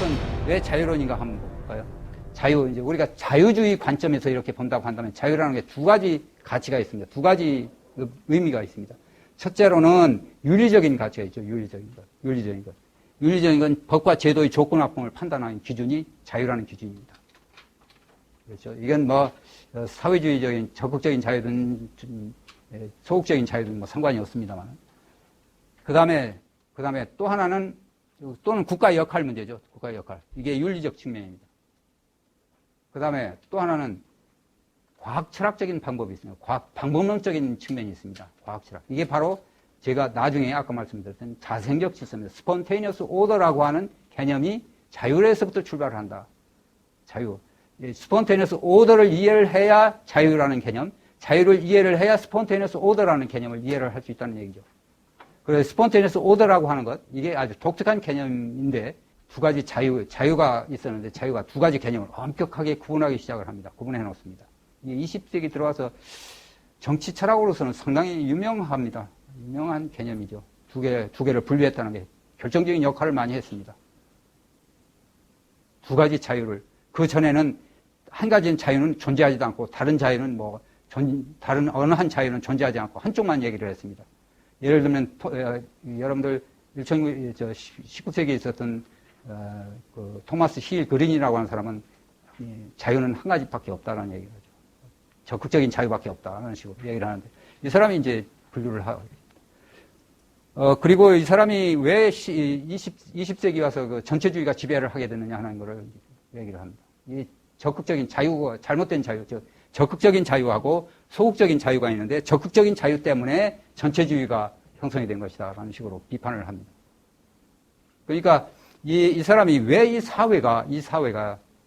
것은 왜 자유론인가 한번 볼까요? 이제 우리가 자유주의 관점에서 이렇게 본다고 한다면 자유라는 게 두 가지 가치가 있습니다. 두 가지 의미가 있습니다. 첫째로는 윤리적인 가치가 있죠. 윤리적인 건 법과 제도의 조건합성을 판단하는 기준이 자유라는 기준입니다. 그렇죠. 이건 사회주의적인 적극적인 자유든 소극적인 자유든 상관이 없습니다만. 그 다음에 또 하나는 또는 국가의 역할 문제죠. 국가의 역할. 이게 윤리적 측면입니다. 그 다음에 또 하나는 과학 철학적인 방법이 있습니다. 방법론적인 측면이 있습니다. 과학 철학. 이게 바로 제가 나중에 아까 말씀드렸던 자생적 질서입니다. 스폰테이니어스 오더라고 하는 개념이 자율에서부터 출발을 한다. 자유. 스폰테이니어스 오더를 이해를 해야 자유라는 개념, 자유를 이해를 해야 스폰테이니어스 오더라는 개념을 이해를 할 수 있다는 얘기죠. 그래서 스폰테이니어스 오더라고 하는 것, 이게 아주 독특한 개념인데 두 가지 자유가 있었는데 자유가 두 가지 개념을 엄격하게 구분하기 시작을 합니다. 구분해 놓습니다. 이게 20세기 들어와서 정치 철학으로서는 상당히 유명합니다. 유명한 개념이죠. 두 개를 분리했다는 게 결정적인 역할을 많이 했습니다. 두 가지 자유를. 그 전에는 한 가지 자유는 존재하지도 않고 다른 자유는 다른 어느 한 자유는 존재하지 않고 한쪽만 얘기를 했습니다. 예를 들면 여러분들 19세기에 있었던 토마스 힐 그린이라고 하는 사람은 자유는 한 가지밖에 없다라는 얘기를 하죠. 적극적인 자유밖에 없다라는 식으로 얘기를 하는데 이 사람이 이제 분류를 하고 그리고 이 사람이 왜 20세기 와서 그 전체주의가 지배를 하게 됐느냐 하는 거를 얘기를 합니다. 이 적극적인 자유가 잘못된 자유, 적극적인 자유하고 소극적인 자유가 있는데 적극적인 자유 때문에 전체주의가 형성이 된 것이다라는 식으로 비판을 합니다. 그러니까 이 사람이 왜 이 사회가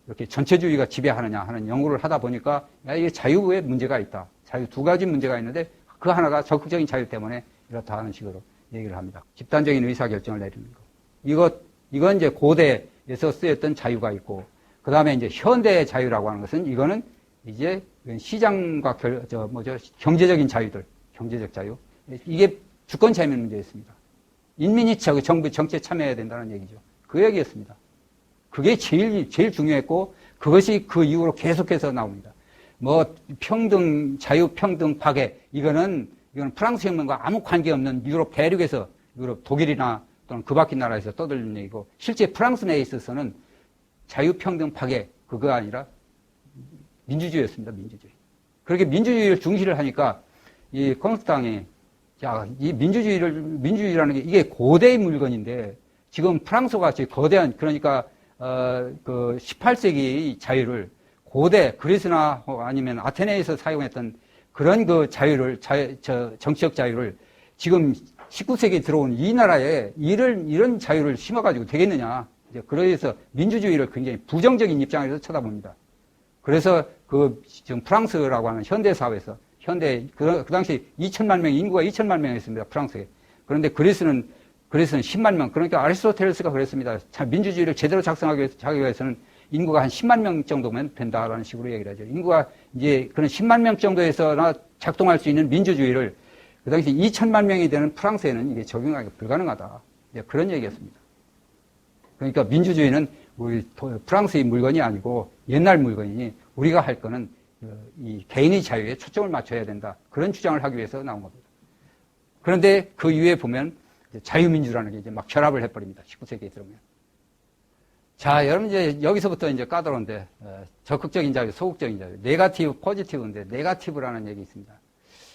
이렇게 전체주의가 지배하느냐 하는 연구를 하다 보니까 이게 자유에 문제가 있다. 자유 두 가지 문제가 있는데 그 하나가 적극적인 자유 때문에 이렇다 하는 식으로 얘기를 합니다. 집단적인 의사결정을 내리는 거. 이건 이제 고대에서 쓰였던 자유가 있고 그 다음에 이제 현대의 자유라고 하는 것은 이거는 이제 시장과 경제적인 자유들, 경제적 자유. 이게 주권 침해 문제였습니다. 인민이 정부 정치에 참여해야 된다는 얘기죠. 그 얘기였습니다. 그게 제일 중요했고 그것이 그 이후로 계속해서 나옵니다. 평등, 자유, 평등, 박애. 이거는 프랑스 혁명과 아무 관계없는 유럽 대륙에서 독일이나 또는 그 밖의 나라에서 떠들는 얘기고 실제 프랑스 내에 있어서는 자유, 평등, 박애 그거 아니라 민주주의였습니다. 민주주의. 그렇게 민주주의를 중시를 하니까 이 공산당이 이 민주주의라는 게 이게 고대의 물건인데 지금 프랑스가 거대한 그러니까 그 18세기의 자유를 고대 그리스나 아니면 아테네에서 사용했던 그런 그 자유를 정치적 자유를 지금 19세기에 들어온 이 나라에 이런 자유를 심어가지고 되겠느냐. 그래서 민주주의를 굉장히 부정적인 입장에서 쳐다봅니다. 그래서 지금 프랑스라고 하는 현대사회에서 그 당시 2천만 명, 인구가 2천만 명이었습니다. 프랑스에. 그런데 그리스는 10만 명. 그러니까 아리스토텔레스가 그랬습니다. 민주주의를 제대로 작성하기 위해서는 인구가 한 10만 명 정도면 된다라는 식으로 얘기를 하죠. 인구가 이제 그런 10만 명 정도에서나 작동할 수 있는 민주주의를 그 당시 2천만 명이 되는 프랑스에는 이게 적용하기 불가능하다. 그런 얘기였습니다. 그러니까 민주주의는 우리 프랑스의 물건이 아니고 옛날 물건이니 우리가 할 거는 이 개인의 자유에 초점을 맞춰야 된다. 그런 주장을 하기 위해서 나온 겁니다. 그런데 그 이후에 보면 자유민주라는 게 이제 막 결합을 해버립니다. 19세기에 들어오면. 자, 여러분 이제 여기서부터 이제 까다로운데 적극적인 자유, 소극적인 자유, 네거티브, 포지티브인데 네거티브라는 얘기 있습니다.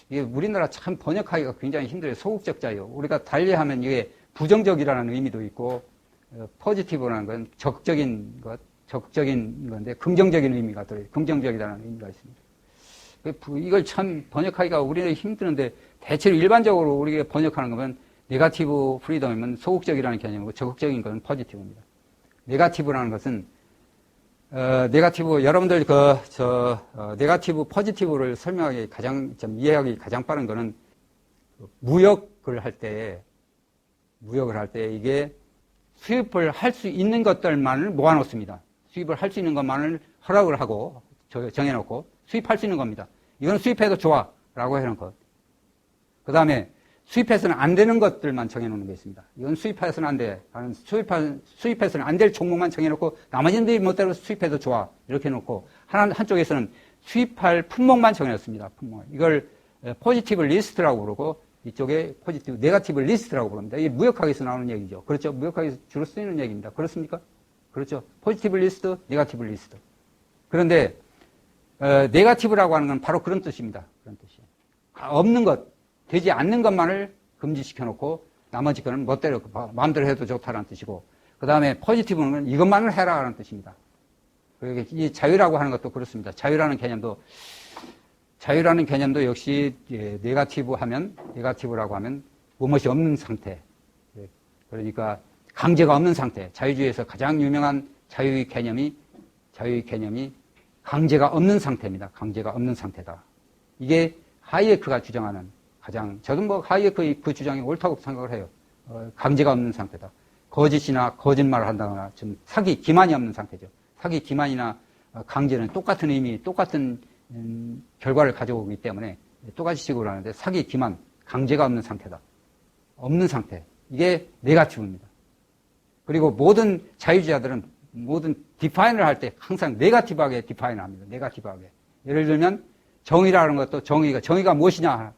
이게 우리나라 참 번역하기가 굉장히 힘들어요. 소극적 자유. 우리가 달리하면 이게 부정적이라는 의미도 있고 포지티브라는 건 적극적인 건데 긍정적인 의미가 들어요. 긍정적이라는 의미가 있습니다. 이걸 참 번역하기가 우리는 힘드는데 대체로 일반적으로 우리가 번역하는 거면 네거티브 프리덤이면 소극적이라는 개념이고 적극적인 건 포지티브입니다. 네거티브라는 것은 여러분들 네거티브 포지티브를 설명하기 이해하기 가장 빠른 거는 무역을 할 때 이게 수입을 할 수 있는 것들만을 모아놓습니다. 수입을 할 수 있는 것만을 허락을 하고 정해놓고 수입할 수 있는 겁니다. 이건 수입해도 좋아 라고 해놓은 것. 그 다음에 수입해서는 안 되는 것들만 정해놓는 게 있습니다. 이건 수입해서는 안 돼. 수입해서는 안 될 종목만 정해놓고 나머지들이 멋대로 수입해도 좋아. 이렇게 해놓고 한쪽에서는 수입할 품목만 정해놨습니다. 품목. 이걸 포지티브 리스트라고 그러고 이쪽에 포지티브, 네거티브 리스트라고 부릅니다. 이게 무역학에서 나오는 얘기죠. 그렇죠? 무역학에서 주로 쓰이는 얘기입니다. 그렇습니까? 그렇죠? 포지티브 리스트, 네거티브 리스트. 그런데 네거티브라고 하는 건 바로 그런 뜻입니다. 그런 뜻이에요. 없는 것, 되지 않는 것만을 금지시켜놓고 나머지 거는 멋대로 마음대로 해도 좋다는 뜻이고, 그 다음에 포지티브는 이것만을 해라라는 뜻입니다. 이 자유라고 하는 것도 그렇습니다. 자유라는 개념도 역시 네거티브라고 하면 무엇이 없는 상태. 그러니까 강제가 없는 상태. 자유주의에서 가장 유명한 자유의 개념이 강제가 없는 상태입니다. 강제가 없는 상태다. 이게 하이에크가 주장하는 저도 뭐 하이에크의 그 주장이 옳다고 생각을 해요. 강제가 없는 상태다. 거짓이나 거짓말을 한다거나 좀 사기, 기만이 없는 상태죠. 사기, 기만이나 강제는 똑같은 의미, 똑같은 결과를 가져오기 때문에 똑같이 식으로 하는데 사기, 기만, 강제가 없는 상태다. 없는 상태. 이게 네거티브입니다. 그리고 모든 자유주의자들은 모든 디파인을 할 때 항상 네거티브하게 디파인을 합니다. 네거티브하게. 예를 들면 정의라는 것도 정의가 무엇이냐?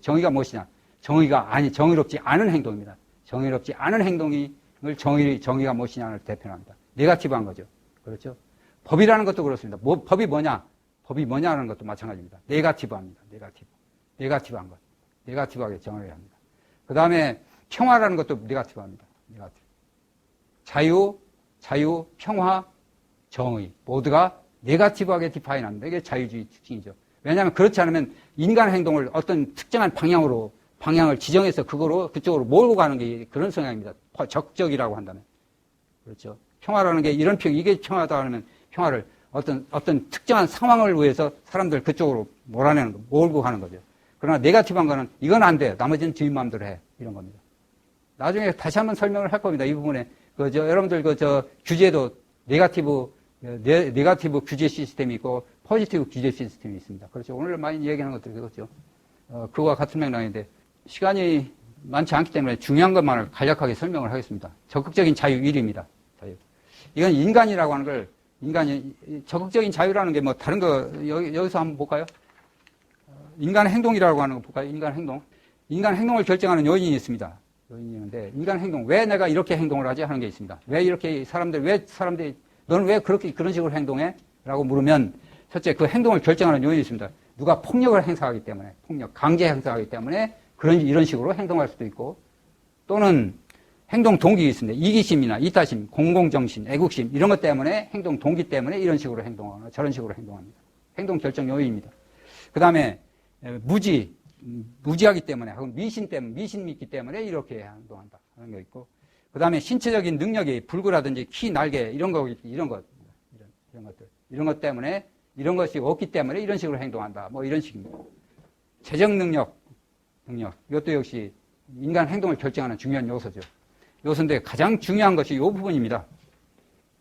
정의롭지 않은 행동입니다. 정의롭지 않은 행동을 정의가 무엇이냐를 대표합니다. 네거티브한 거죠. 그렇죠? 법이라는 것도 그렇습니다. 법이 뭐냐는 것도 마찬가지입니다. 네거티브합니다. 네거티브한 것. 네거티브하게 정의를 합니다. 그 다음에 평화라는 것도 네거티브합니다. 네거티브. 자유, 평화, 정의 모두가 네거티브하게 디파인합니다. 이게 자유주의 특징이죠. 왜냐하면 그렇지 않으면 인간 행동을 어떤 특정한 방향을 지정해서 그쪽으로 몰고 가는 게 그런 성향입니다. 적적이라고 한다면. 그렇죠. 평화라는 게 이게 평화다 하면 평화를 어떤 특정한 상황을 위해서 사람들 그쪽으로 몰고 가는 거죠. 그러나 네거티브한 거는 이건 안 돼. 나머지는 주인 마음대로 해. 이런 겁니다. 나중에 다시 한번 설명을 할 겁니다. 이 부분에. 여러분들 규제도 네거티브 규제 시스템이 있고 포지티브 규제 시스템이 있습니다. 그렇죠. 오늘 많이 얘기하는 것들이 그렇죠. 그와 같은 맥락인데 시간이 많지 않기 때문에 중요한 것만을 간략하게 설명을 하겠습니다. 적극적인 자유 1위입니다. 자유. 이건 인간이라고 하는 걸 적극적인 자유라는 게 뭐 다른 거 여기서 한번 볼까요? 인간 행동이라고 하는 거 볼까요? 인간 행동을 결정하는 요인이 있습니다. 요인이 있는데 인간 행동, 왜 내가 이렇게 행동을 하지 하는 게 있습니다. 왜 사람들이 너는 왜 그런 식으로 행동해? 라고 물으면 첫째 그 행동을 결정하는 요인이 있습니다. 누가 폭력을 행사하기 때문에, 강제 행사하기 때문에 이런 식으로 행동할 수도 있고, 또는 행동 동기가 있습니다. 이기심이나 이타심, 공공정신, 애국심 이런 것 때문에 행동 동기 때문에 이런 식으로 행동하거나 저런 식으로 행동합니다. 행동 결정 요인입니다. 그 다음에 무지하기 때문에, 혹은 미신 믿기 때문에 이렇게 행동한다 하는 게 있고, 그 다음에 신체적인 능력이 불구라든지 키, 날개 이런 것들 이런 것 때문에 이런 것이 없기 때문에 이런 식으로 행동한다. 뭐 이런 식입니다. 재정 능력 이것도 역시 인간 행동을 결정하는 중요한 요소인데 가장 중요한 것이 이 부분입니다.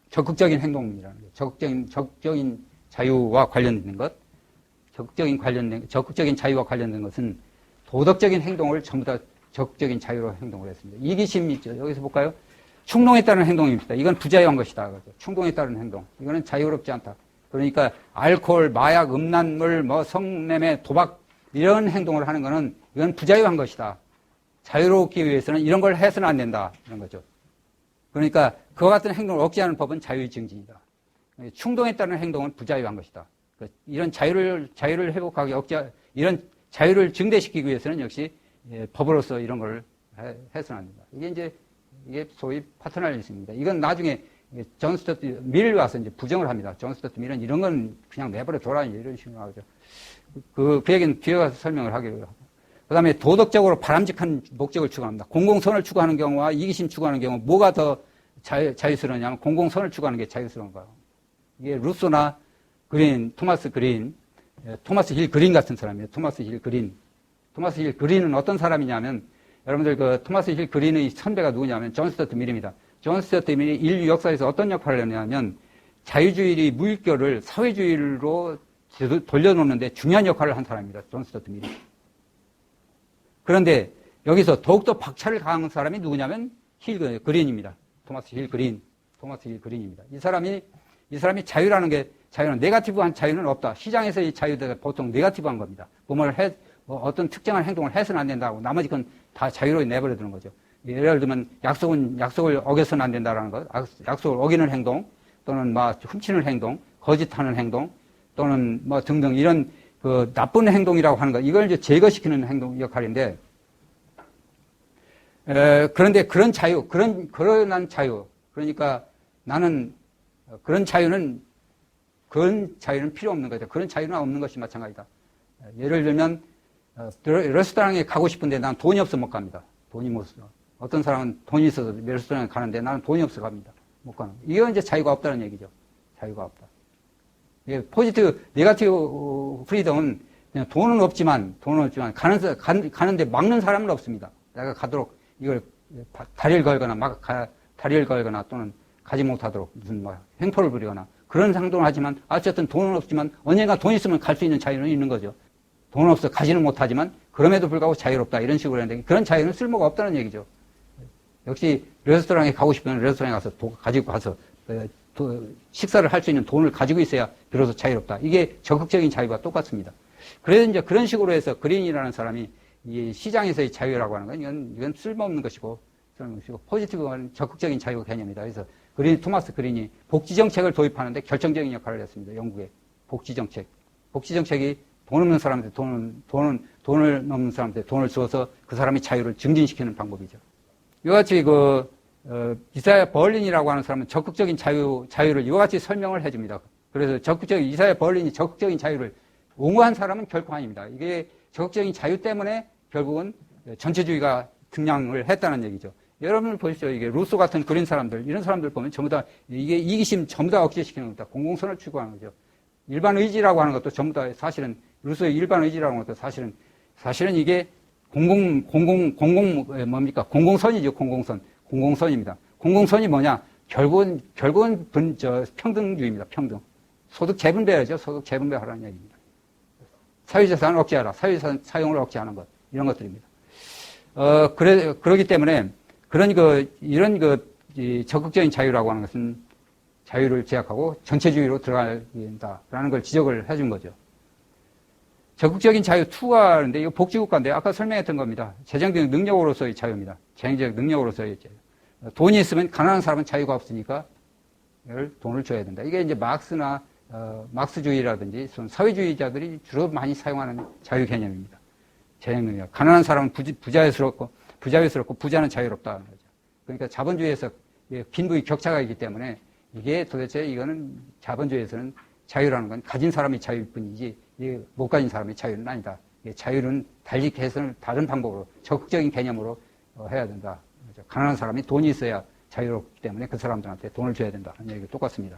적극적인 행동이라는 것. 적극적인 자유와 관련된 것. 적극적인 자유와 관련된 것은 도덕적인 행동을 전부 다 적극적인 자유로 행동을 했습니다. 이기심 있죠. 여기서 볼까요? 충동에 따른 행동입니다. 이건 부자유한 것이다. 충동에 따른 행동. 이거는 자유롭지 않다. 그러니까 알코올, 마약, 음란물, 성매매, 도박 이런 행동을 하는 거는 이건 부자유한 것이다. 자유롭기 위해서는 이런 걸 해서는 안 된다. 이런 거죠. 그러니까 그와 같은 행동을 억제하는 법은 자유의 증진이다. 충동에 따른 행동은 부자유한 것이다. 이런 자유를 회복하기 이런 자유를 증대시키기 위해서는 역시 법으로서 이런 걸 해서는 안 된다. 이게 소위 파터널리즘입니다. 이건 나중에 존 스튜어트 밀 와서 이제 부정을 합니다. 존 스튜어트 밀은 이런 건 그냥 내버려 둬라 이런 식으로 하죠. 그 얘기는 뒤에 가서 설명을 하기로 하고. 그 다음에 도덕적으로 바람직한 목적을 추구합니다. 공공선을 추구하는 경우와 이기심 추구하는 경우 뭐가 더 자유스러우냐면 공공선을 추구하는 게 자유스러운 거예요. 이게 루소나 토마스 힐 그린 같은 사람이에요. 토마스 힐 그린은 어떤 사람이냐면 여러분들 토마스 힐 그린의 선배가 누구냐면 존 스튜어트 밀입니다. 존 스튜어트 밀이 인류 역사에서 어떤 역할을 했냐면 자유주의의 물결을 사회주의로 돌려놓는데 중요한 역할을 한 사람입니다. 존 스튜어트 밀이. 그런데 여기서 더욱더 박차를 가한 사람이 누구냐면 힐 그린입니다. 토마스 힐 그린입니다. 이 사람이 자유는 네거티브한 자유는 없다. 시장에서의 자유가 보통 네거티브한 겁니다. 어떤 특정한 행동을 해서는 안 된다고 나머지 건 다 자유로 내버려 두는 거죠. 예를 들면 약속을 어겨서는 안 된다라는 것, 약속을 어기는 행동, 또는 훔치는 행동, 거짓하는 행동, 또는 등등 이런 그 나쁜 행동이라고 하는 것, 이걸 이제 제거시키는 행동 역할인데, 그런데 그런 자유, 그런 자유, 그러니까 나는 그런 자유는 필요 없는 거죠. 그런 자유는 없는 것이 마찬가지다. 예를 들면 레스토랑에 가고 싶은데 난 돈이 없어 못 갑니다. 돈이 못 써. 어떤 사람은 돈이 있어서 레스토랑에 가는데 나는 돈이 없어 갑니다. 못 가는. 이건 이제 자유가 없다는 얘기죠. 자유가 없다. 예, 네거티브 프리덤은 그냥 돈은 없지만 가는데 막는 사람은 없습니다. 내가 가도록 이걸 다리를 걸거나 또는 가지 못하도록 무슨 횡포를 부리거나 그런 행동을 하지만 어쨌든 돈은 없지만 언젠가 돈 있으면 갈 수 있는 자유는 있는 거죠. 돈 없어 가지는 못하지만 그럼에도 불구하고 자유롭다 이런 식으로 했는데 그런 자유는 쓸모가 없다는 얘기죠. 역시 레스토랑에 가고 싶으면 레스토랑에 가서 가지고 가서 식사를 할 수 있는 돈을 가지고 있어야 비로소 자유롭다. 이게 적극적인 자유와 똑같습니다. 그래서 이제 그런 식으로 해서 그린이라는 사람이 이 시장에서의 자유라고 하는 건 이건 쓸모없는 것이고 포지티브한 적극적인 자유 개념이다. 그래서 토마스 그린이 복지 정책을 도입하는데 결정적인 역할을 했습니다. 영국의 복지 정책이 돈 없는 사람한테 돈을 넘는 사람한테 돈을 주어서 그 사람의 자유를 증진시키는 방법이죠. 이와 같이 이사야 벌린이라고 하는 사람은 적극적인 자유를 이와 같이 설명을 해줍니다. 그래서 이사야 벌린이 적극적인 자유를 옹호한 사람은 결코 아닙니다. 이게 적극적인 자유 때문에 결국은 전체주의가 등장을 했다는 얘기죠. 여러분 보십시오. 이게 루소 같은 그린 사람들, 이런 사람들 보면 전부 다 이게 이기심 전부 다 억제시키는 겁니다. 공공선을 추구하는 거죠. 일반 의지라고 하는 것도 전부 다 사실은 루소의 일반 의지라고 하는 것도 사실은 이게 공공선이죠. 공공선입니다. 공공선이 뭐냐? 결국은 평등주의입니다. 평등. 소득 재분배하죠. 소득 재분배하라는 얘기입니다. 사유재산을 억제하라. 사유재산 사용을 억제하는 것. 이런 것들입니다. 그러기 때문에 이런 적극적인 자유라고 하는 것은 자유를 제약하고 전체주의로 들어가야 된다라는 걸 지적을 해준 거죠. 적극적인 자유 2가 하는데 이거 복지국가인데 아까 설명했던 겁니다. 재정적 능력으로서의 자유입니다. 재정적 능력으로서의 자유. 돈이 있으면 가난한 사람은 자유가 없으니까 돈을 줘야 된다. 이게 이제 막스주의라든지 사회주의자들이 주로 많이 사용하는 자유 개념입니다. 재정 능력. 가난한 사람은 부자유스럽고 부자는 자유롭다는 거죠. 그러니까 자본주의에서 빈부의 격차가 있기 때문에 이거는 자본주의에서는 자유라는 건 가진 사람의 자유일 뿐이지 못 가진 사람의 자유는 아니다. 자유는 달리 개선을 다른 방법으로 적극적인 개념으로 해야 된다. 가난한 사람이 돈이 있어야 자유롭기 때문에 그 사람들한테 돈을 줘야 된다. 하는 얘기가 똑같습니다.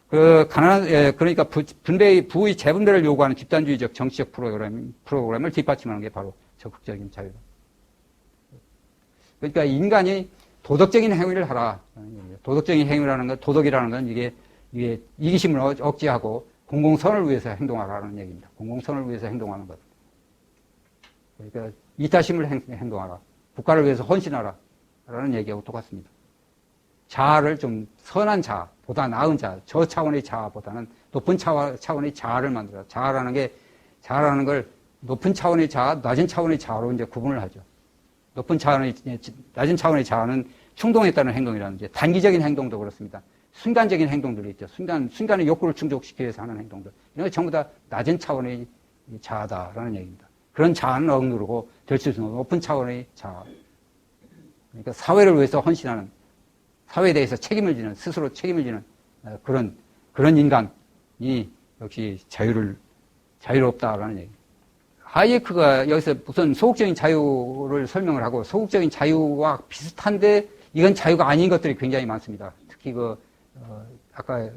그러니까 부의 재분배를 요구하는 집단주의적 정치적 프로그램을 뒷받침하는 게 바로 적극적인 자유다. 그러니까 인간이 도덕적인 행위를 하라. 도덕적인 행위라는 건, 도덕이라는 건 이게 이기심을 억제하고 공공선을 위해서 행동하라는 얘기입니다. 공공선을 위해서 행동하는 것. 그러니까 이타심을 행동하라. 국가를 위해서 헌신하라. 라는 얘기하고 똑같습니다. 자아를 좀 선한 자아, 보다 나은 자아, 저 차원의 자아보다는 높은 차원의 자아를 만들어라. 자아라는 걸 높은 차원의 자아, 낮은 차원의 자아로 이제 구분을 하죠. 낮은 차원의 자아는 충동에 따른 행동이라는 게 단기적인 행동도 그렇습니다. 순간적인 행동들이 있죠. 순간의 욕구를 충족시키기 위해서 하는 행동들. 이런 거 전부 다 낮은 차원의 자아다라는 얘기입니다. 그런 자아는 억누르고 될 수 있는 높은 차원의 자아. 그러니까 사회를 위해서 헌신하는, 사회에 대해서 스스로 책임을 지는 그런 인간이 역시 자유롭다라는 얘기입니다. 하이에크가 여기서 우선 소극적인 자유를 설명을 하고 소극적인 자유와 비슷한데 이건 자유가 아닌 것들이 굉장히 많습니다. 특히 아까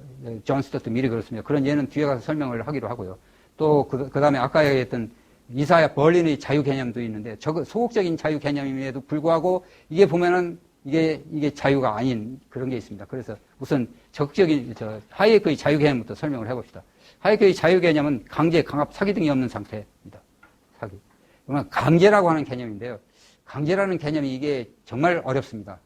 존 스튜어트 밀이 그렇습니다. 그런 예는 뒤에 가서 설명을 하기로 하고요. 또 그 다음에 아까 얘기했던 이사야 벌린의 자유 개념도 있는데 소극적인 자유 개념임에도 불구하고 이게 보면은 이게 자유가 아닌 그런 게 있습니다. 그래서 우선 적극적인 하이에크의 자유 개념부터 설명을 해봅시다. 하이에크의 자유 개념은 강제, 강압, 사기 등이 없는 상태입니다. 사기. 그러면 강제라고 하는 개념인데요. 강제라는 개념이 이게 정말 어렵습니다.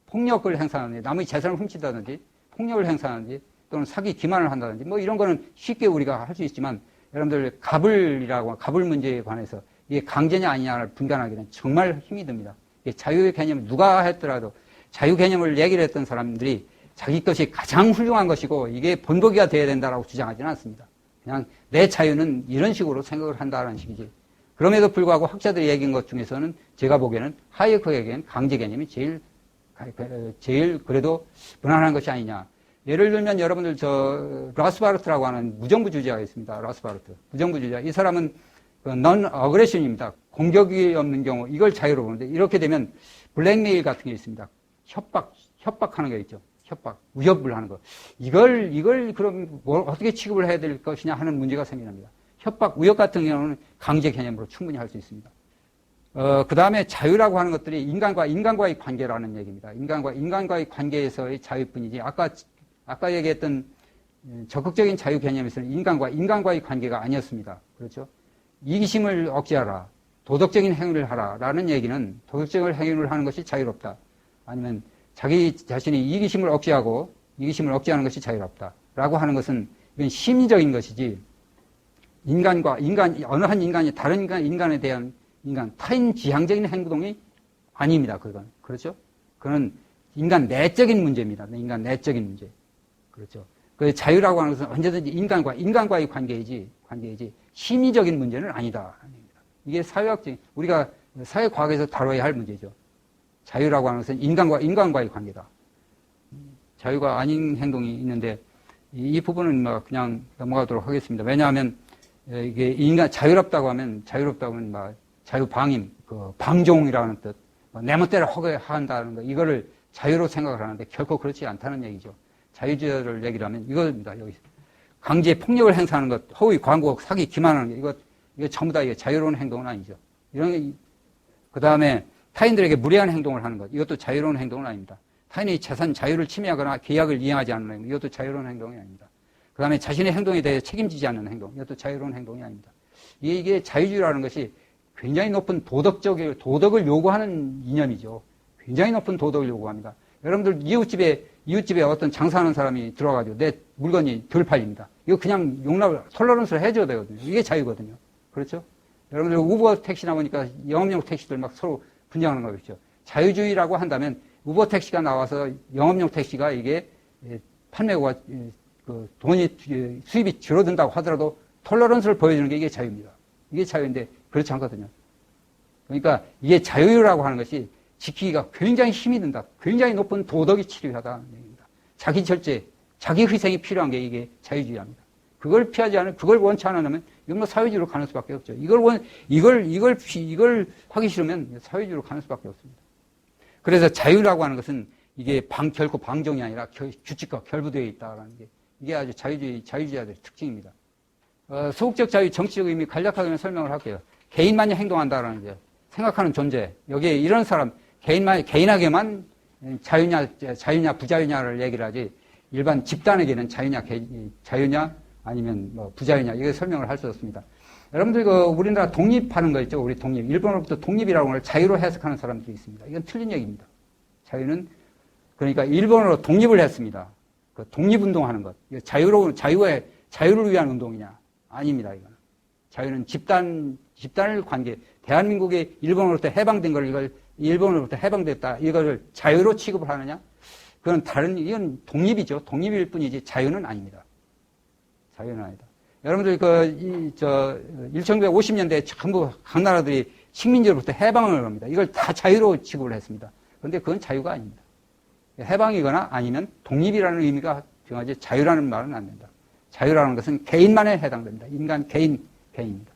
폭력을 행사하는지, 남의 재산을 훔친다든지, 폭력을 행사하는지, 또는 사기 기만을 한다든지, 뭐 이런 거는 쉽게 우리가 할 수 있지만, 여러분들 갑을 문제에 관해서 이게 강제냐 아니냐를 분간하기는 정말 힘이 듭니다. 자유의 개념을 누가 했더라도 자유 개념을 얘기를 했던 사람들이 자기 것이 가장 훌륭한 것이고 이게 본보기가 돼야 된다라고 주장하지는 않습니다. 그냥 내 자유는 이런 식으로 생각을 한다는 식이지. 그럼에도 불구하고 학자들이 얘기한 것 중에서는 제가 보기에는 하이에크가 얘기한 강제 개념이 제일 그래도 무난한 것이 아니냐. 예를 들면 여러분들 라스바르트라고 하는 무정부주의자가 있습니다. 라스바르트. 무정부주의자. 이 사람은 non aggression입니다. 공격이 없는 경우 이걸 자유로 보는데 이렇게 되면 블랙메일 같은 게 있습니다. 협박하는 게 있죠. 협박, 위협을 하는 거. 이걸 그럼 어떻게 취급을 해야 될 것이냐 하는 문제가 생깁니다. 협박, 위협 같은 경우는 강제 개념으로 충분히 할 수 있습니다. 그 다음에 자유라고 하는 것들이 인간과의 관계라는 얘기입니다. 인간과의 관계에서의 자유뿐이지, 아까 얘기했던 적극적인 자유 개념에서는 인간과의 관계가 아니었습니다. 그렇죠? 이기심을 억제하라, 도덕적인 행위를 하라, 라는 얘기는 도덕적인 행위를 하는 것이 자유롭다. 아니면 자기 자신이 이기심을 억제하는 것이 자유롭다. 라고 하는 것은 이건 심리적인 것이지, 어느 한 인간이 다른 인간에 대한 타인 지향적인 행동이 아닙니다. 그건. 그렇죠? 그건 인간 내적인 문제입니다. 인간 내적인 문제. 그렇죠? 그 자유라고 하는 것은 언제든지 인간과의 관계이지, 심리적인 문제는 아니다. 이게 우리가 사회과학에서 다뤄야 할 문제죠. 자유라고 하는 것은 인간과의 관계다. 자유가 아닌 행동이 있는데, 이 부분은 그냥 넘어가도록 하겠습니다. 왜냐하면, 이게 자유롭다고 하면 자유방임, 방종이라는 뜻, 내 멋대로 한다는 거, 이거를 자유로 생각을 하는데 결코 그렇지 않다는 얘기죠. 자유주의를 얘기를 하면 이겁니다. 여기 강제 폭력을 행사하는 것, 허위, 광고, 사기, 기만하는 것, 이거 전부 다 자유로운 행동은 아니죠. 그 다음에 타인들에게 무례한 행동을 하는 것, 이것도 자유로운 행동은 아닙니다. 타인의 재산 자유를 침해하거나 계약을 이행하지 않는 행동, 이것도 자유로운 행동이 아닙니다. 그 다음에 자신의 행동에 대해 책임지지 않는 행동, 이것도 자유로운 행동이 아닙니다. 이게 자유주의라는 것이 굉장히 높은 도덕을 요구하는 이념이죠. 굉장히 높은 도덕을 요구합니다. 여러분들 이웃집에 어떤 장사하는 사람이 들어가지고 내 물건이 덜 팔립니다. 이거 그냥 톨러런스를 해줘야 되거든요. 이게 자유거든요. 그렇죠? 여러분들 우버 택시나 보니까 영업용 택시들 막 서로 분쟁하는 거 있죠. 자유주의라고 한다면 우버 택시가 나와서 영업용 택시가 이게 판매고가 수입이 줄어든다고 하더라도 톨러런스를 보여주는 게 이게 자유입니다. 이게 자유인데 그렇지 않거든요. 그러니까 이게 자유라고 하는 것이 지키기가 굉장히 힘이 든다. 굉장히 높은 도덕이 필요하다는 얘기입니다. 자기 절제, 자기 희생이 필요한 게 이게 자유주의입니다. 그걸 피하지 않으면, 그걸 원치 않으면 이건 사회주의로 가는 수밖에 없죠. 이걸 하기 싫으면 사회주의로 가는 수밖에 없습니다. 그래서 자유라고 하는 것은 이게 결코 방종이 아니라 규칙과 결부되어 있다는 게 이게 아주 자유주의자들의 특징입니다. 소극적 자유, 정치적 의미 간략하게 설명을 할게요. 개인만이 행동한다라는 게 생각하는 존재. 여기에 이런 사람, 개인에게만 자유냐, 부자유냐를 얘기를 하지, 일반 집단에게는 자유냐, 아니면 부자유냐, 이거 설명을 할 수 없습니다. 여러분들 우리나라 독립하는 거 있죠? 우리 독립. 일본으로부터 독립이라고 하는 걸 자유로 해석하는 사람들이 있습니다. 이건 틀린 얘기입니다. 그러니까 일본으로 독립을 했습니다. 그 독립운동하는 것. 자유를 위한 운동이냐? 아닙니다, 이거는. 자유는 집단을 대한민국이 일본으로부터 해방된 걸 일본으로부터 해방됐다. 이거를 자유로 취급을 하느냐? 이건 독립이죠. 독립일 뿐이지 자유는 아닙니다. 자유는 아니다. 여러분들 1950년대에 전부 각 나라들이 식민지로부터 해방을 합니다. 이걸 다 자유로 취급을 했습니다. 그런데 그건 자유가 아닙니다. 해방이거나 아니면 독립이라는 의미가 중요하지 자유라는 말은 안 된다. 자유라는 것은 개인만에 해당됩니다. 인간 개인입니다.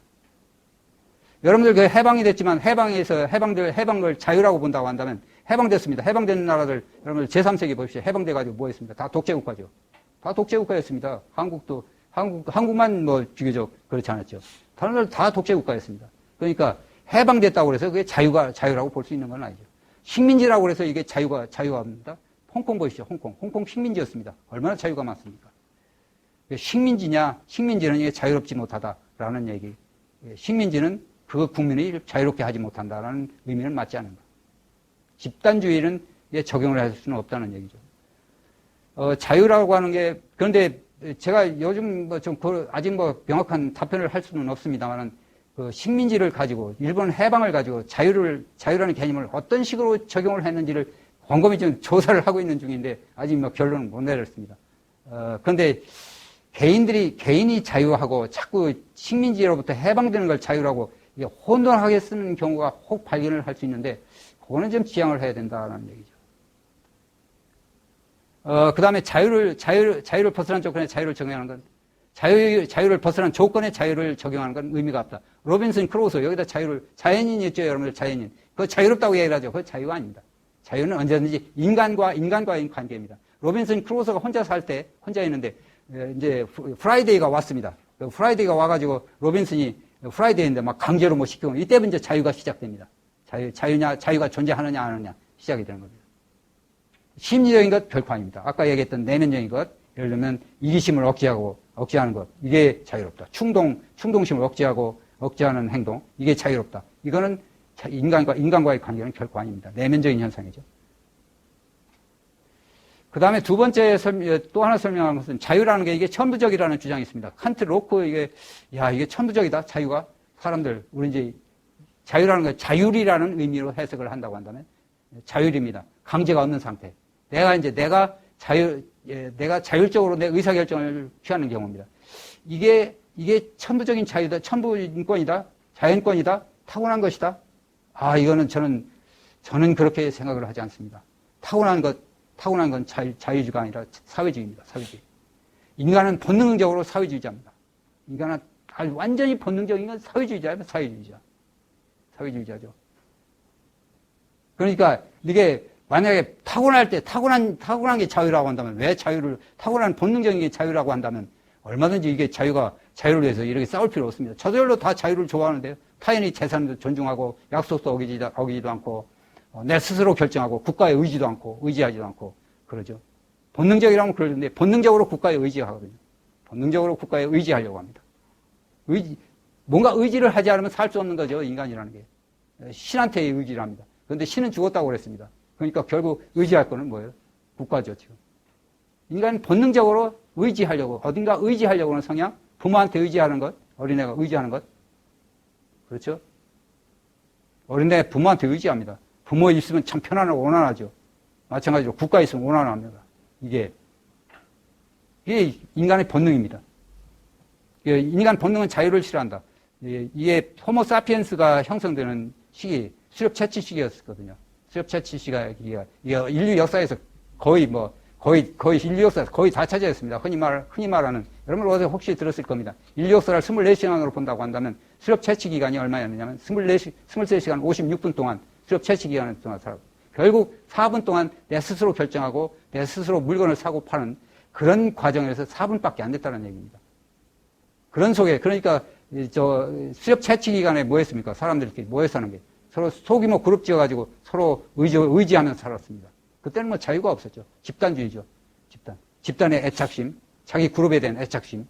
여러분들 해방이 됐지만 해방을 자유라고 본다고 한다면 해방됐습니다. 해방된 나라들 여러분들 제3세기 보십시오. 해방돼가지고 뭐 했습니다. 다 독재국가죠. 다 독재국가였습니다. 한국만 비교적 그렇지 않았죠. 다른 나라들 다 독재국가였습니다. 그러니까 해방됐다고 해서 그게 자유라고 볼 수 있는 건 아니죠. 식민지라고 해서 이게 자유합니다. 홍콩 보십시오. 홍콩 식민지였습니다. 얼마나 자유가 많습니까? 식민지는 이게 자유롭지 못하다라는 얘기. 식민지는 그 국민이 자유롭게 하지 못한다라는 의미는 맞지 않는가. 집단주의는 적용을 할 수는 없다는 얘기죠. 자유라고 하는 게, 그런데 제가 요즘 아직 명확한 답변을 할 수는 없습니다만은, 그 식민지를 가지고, 일본 해방을 가지고 자유라는 개념을 어떤 식으로 적용을 했는지를 곰곰이 좀 조사를 하고 있는 중인데, 아직 결론은 못 내렸습니다. 그런데 개인이 자유하고 자꾸 식민지로부터 해방되는 걸 자유라고 혼돈하게 쓰는 경우가 혹 발견을 할 수 있는데, 그거는 좀 지양을 해야 된다는 얘기죠. 그 다음에 자유를 벗어난 조건의 자유를 적용하는 건, 자유를 벗어난 조건의 자유를 적용하는 건 의미가 없다. 로빈슨 크루소, 여기다 자연인이 있죠, 여러분들, 자연인. 그거 자유롭다고 얘기를 하죠. 그거 자유가 아닙니다. 자유는 언제든지 인간과의 관계입니다. 로빈슨 크루소가 혼자 있는데, 이제 프라이데이가 왔습니다. 프라이데이가 와가지고 로빈슨이 프라이데이인데 막 강제로 시키고, 이때부터 이제 자유가 시작됩니다. 자유가 존재하느냐, 안 하느냐, 시작이 되는 겁니다. 심리적인 것 결코 아닙니다. 아까 얘기했던 내면적인 것, 예를 들면 이기심을 억제하는 것, 이게 자유롭다. 충동심을 억제하는 행동, 이게 자유롭다. 이거는 인간과의 관계는 결코 아닙니다. 내면적인 현상이죠. 그 다음에 두 번째 또 하나 설명하는 것은 자유라는 게 이게 천부적이라는 주장이 있습니다. 칸트, 로크, 이게 천부적이다. 자유가. 우리 이제 자유라는 게 자율이라는 의미로 해석을 한다고 한다면 자율입니다. 강제가 없는 상태. 내가 자율적으로 내 의사결정을 취하는 경우입니다. 이게 천부적인 자유다, 천부인권이다, 자연권이다, 타고난 것이다. 이거는 저는 그렇게 생각을 하지 않습니다. 타고난 건 자유주의가 아니라 사회주의입니다. 사회주의. 인간은 본능적으로 사회주의자입니다. 인간은 완전히 본능적인 건 사회주의자죠. 사회주의자죠. 그러니까 이게 만약에 타고난 게 자유라고 한다면, 타고난 본능적인 게 자유라고 한다면 얼마든지 이게 자유를 위해서 이렇게 싸울 필요 없습니다. 저절로 다 자유를 좋아하는데요. 타인의 재산도 존중하고, 약속도 어기지도 않고, 내 스스로 결정하고, 국가에 의지하지도 않고, 그러죠. 본능적이라면 그러는데, 본능적으로 국가에 의지하거든요. 본능적으로 국가에 의지하려고 합니다. 뭔가 의지를 하지 않으면 살 수 없는 거죠, 인간이라는 게. 신한테 의지를 합니다. 그런데 신은 죽었다고 그랬습니다. 그러니까 결국 의지할 거는 뭐예요? 국가죠, 지금. 인간은 본능적으로 어딘가 의지하려고 하는 성향, 부모한테 의지하는 것, 어린애가 의지하는 것. 그렇죠? 어린애 부모한테 의지합니다. 부모 있으면 참 편안하고 온화하죠. 마찬가지로 국가에 있으면 온화합니다. 이게 인간의 본능입니다. 인간 본능은 자유를 싫어한다. 이게 호모 사피엔스가 형성되는 시기, 수렵 채취 시기였거든요. 수렵 채취 시기가 인류 역사에서 거의 인류 역사에서 거의 다 차지했습니다. 흔히 말하는, 여러분 어제 혹시 들었을 겁니다. 인류 역사를 24시간으로 본다고 한다면 수렵 채취 기간이 얼마였느냐면 23시간 56분 동안 수렵 채취 기간을 동안 살았고, 결국 4분 동안 내 스스로 결정하고 내 스스로 물건을 사고 파는 그런 과정에서 4분밖에 안 됐다는 얘기입니다. 그런 속에, 그러니까 수렵 채취 기간에 뭐 했습니까? 사람들끼리 모여서 사는 게. 서로 소규모 그룹 지어가지고 서로 의지하면서 살았습니다. 그때는 뭐 자유가 없었죠. 집단주의죠. 집단의 애착심, 자기 그룹에 대한 애착심,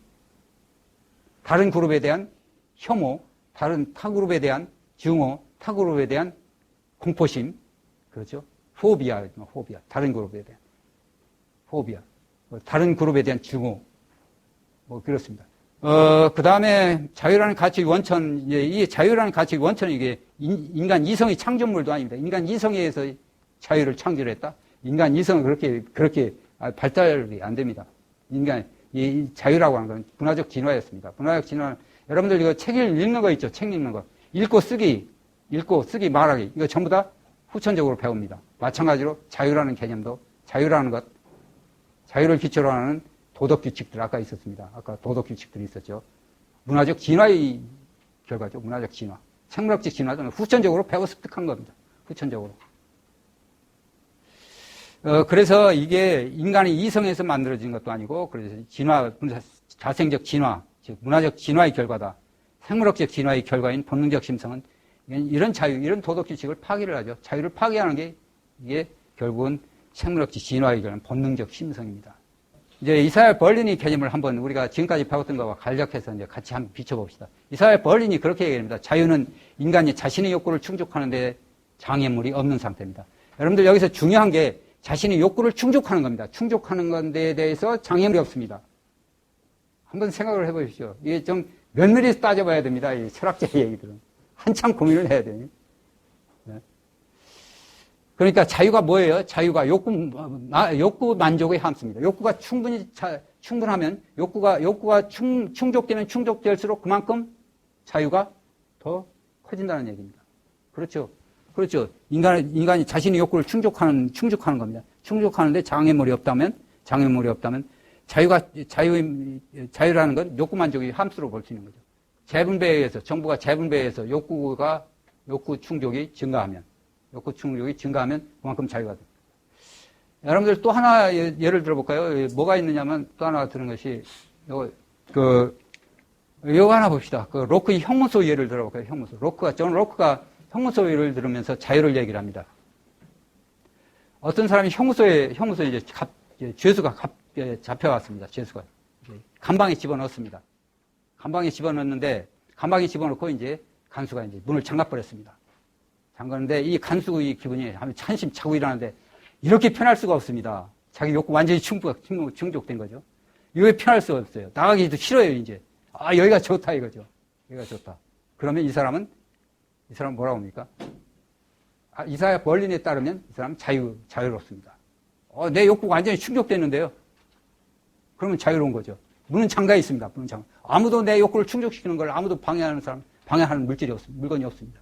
다른 그룹에 대한 혐오, 타 그룹에 대한 증오, 타 그룹에 대한 공포심, 그렇죠? 포비아, 다른 그룹에 대한 포비아, 다른 그룹에 대한 증오, 그렇습니다. 그 다음에 자유라는 가치 원천, 이 자유라는 가치 원천은 이게 인간 이성의 창조물도 아닙니다. 인간 이성에 의해서 자유를 창조했다? 인간 이성은 그렇게 발달이 안 됩니다. 이 자유라고 하는 건 문화적 진화였습니다. 문화적 진화, 여러분들 이거 책을 읽는 거 있죠? 책 읽는 거. 읽고 쓰기, 말하기. 이거 전부 다 후천적으로 배웁니다. 마찬가지로 자유라는 개념도, 자유라는 것, 자유를 기초로 하는 도덕규칙들, 아까 있었습니다. 아까 도덕규칙들이 있었죠. 문화적 진화의 결과죠. 문화적 진화. 생물학적 진화는 후천적으로 배워 습득한 겁니다. 후천적으로. 그래서 이게 인간의 이성에서 만들어진 것도 아니고, 그래서 자생적 진화, 즉, 문화적 진화의 결과다. 생물학적 진화의 결과인 본능적 심성은 이런 이런 도덕규칙을 파기를 하죠. 자유를 파기하는 게 이게 결국은 생물학적 진화의 결과인 본능적 심성입니다. 이제 이사야 벌린의 개념을 한번 우리가 지금까지 배웠던 것과 간략해서 이제 같이 한번 비춰봅시다. 이사야 벌린이 그렇게 얘기합니다. 자유는 인간이 자신의 욕구를 충족하는데 장애물이 없는 상태입니다. 여러분들 여기서 중요한 게 자신의 욕구를 충족하는 겁니다. 충족하는 건데에 대해서 장애물이 없습니다. 한번 생각을 해보십시오. 이게 좀 면밀히 따져봐야 됩니다. 이 철학자의 얘기들은. 한참 고민을 해야 돼요. 네. 그러니까 자유가 뭐예요? 자유가 욕구 만족의 함수입니다. 욕구가 충분하면, 욕구가 충족되면 충족될수록 그만큼 자유가 더 커진다는 얘기입니다. 그렇죠. 그렇죠. 인간이 자신의 욕구를 충족하는 겁니다. 충족하는데 장애물이 없다면, 자유라는 건 욕구 만족의 함수로 볼 수 있는 거죠. 정부가 재분배에 의해서 욕구 충족이 증가하면 그만큼 자유가 됩니다. 여러분들 또 하나 예를 들어볼까요? 뭐가 있느냐면 또 하나 드는 것이, 이거 하나 봅시다. 로크의 형무소 예를 들어볼까요? 형무소. 존 로크가 형무소 예를 들으면서 자유를 얘기를 합니다. 어떤 사람이 형무소에 이제 죄수가 잡혀왔습니다. 죄수가. 감방에 집어넣었습니다. 감방에 집어넣고 이제 간수가 이제 문을 잠가버렸습니다. 잠가는데 이 간수의 기분이 한심 차고 일하는데 이렇게 편할 수가 없습니다. 자기 욕구 완전히 충족된 거죠. 이게 편할 수가 없어요. 나가기도 싫어요, 이제. 여기가 좋다 이거죠. 여기가 좋다. 그러면 이 사람은 뭐라고 합니까? 이사야 벌린에 따르면 이 사람은 자유롭습니다. 내 욕구가 완전히 충족됐는데요. 그러면 자유로운 거죠. 문은 잠가 있습니다. 아무도 내 욕구를 충족시키는 걸 아무도 방해하는 물건이 없습니다.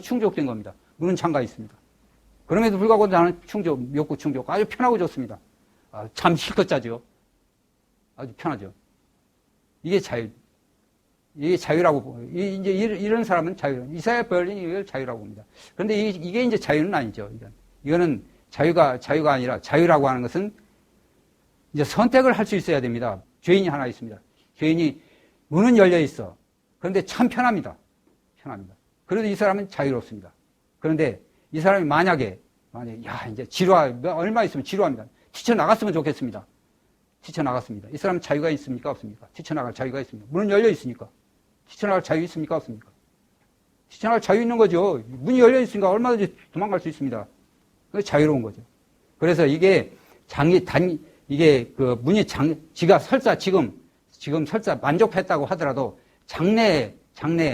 충족된 겁니다. 문은 잠가 있습니다. 그럼에도 불구하고 나는 욕구 충족. 아주 편하고 좋습니다. 참 실컷 자죠. 아주 편하죠. 이게 자유라고, 이제 이런 사람은 이사야 벌린이 이걸 자유라고 봅니다. 그런데 이게 이제 자유는 아니죠. 이거는 자유가 아니라 자유라고 하는 것은 이제 선택을 할 수 있어야 됩니다. 죄인이 하나 있습니다. 죄인이 문은 열려 있어. 그런데 참 편합니다. 그래도 이 사람은 자유롭습니다. 그런데 이 사람이 만약에 이제 얼마 있으면 지루합니다. 뛰쳐나갔으면 좋겠습니다. 이 사람은 자유가 있습니까? 없습니까? 뛰쳐나갈 자유가 있습니까? 문은 열려 있으니까. 뛰쳐나갈 자유 있습니까? 없습니까? 뛰쳐나갈 자유 있는 거죠. 문이 열려 있으니까 얼마든지 도망갈 수 있습니다. 그게 자유로운 거죠. 그래서 이게 문이 지가 설사 지금 설사 만족했다고 하더라도 장래에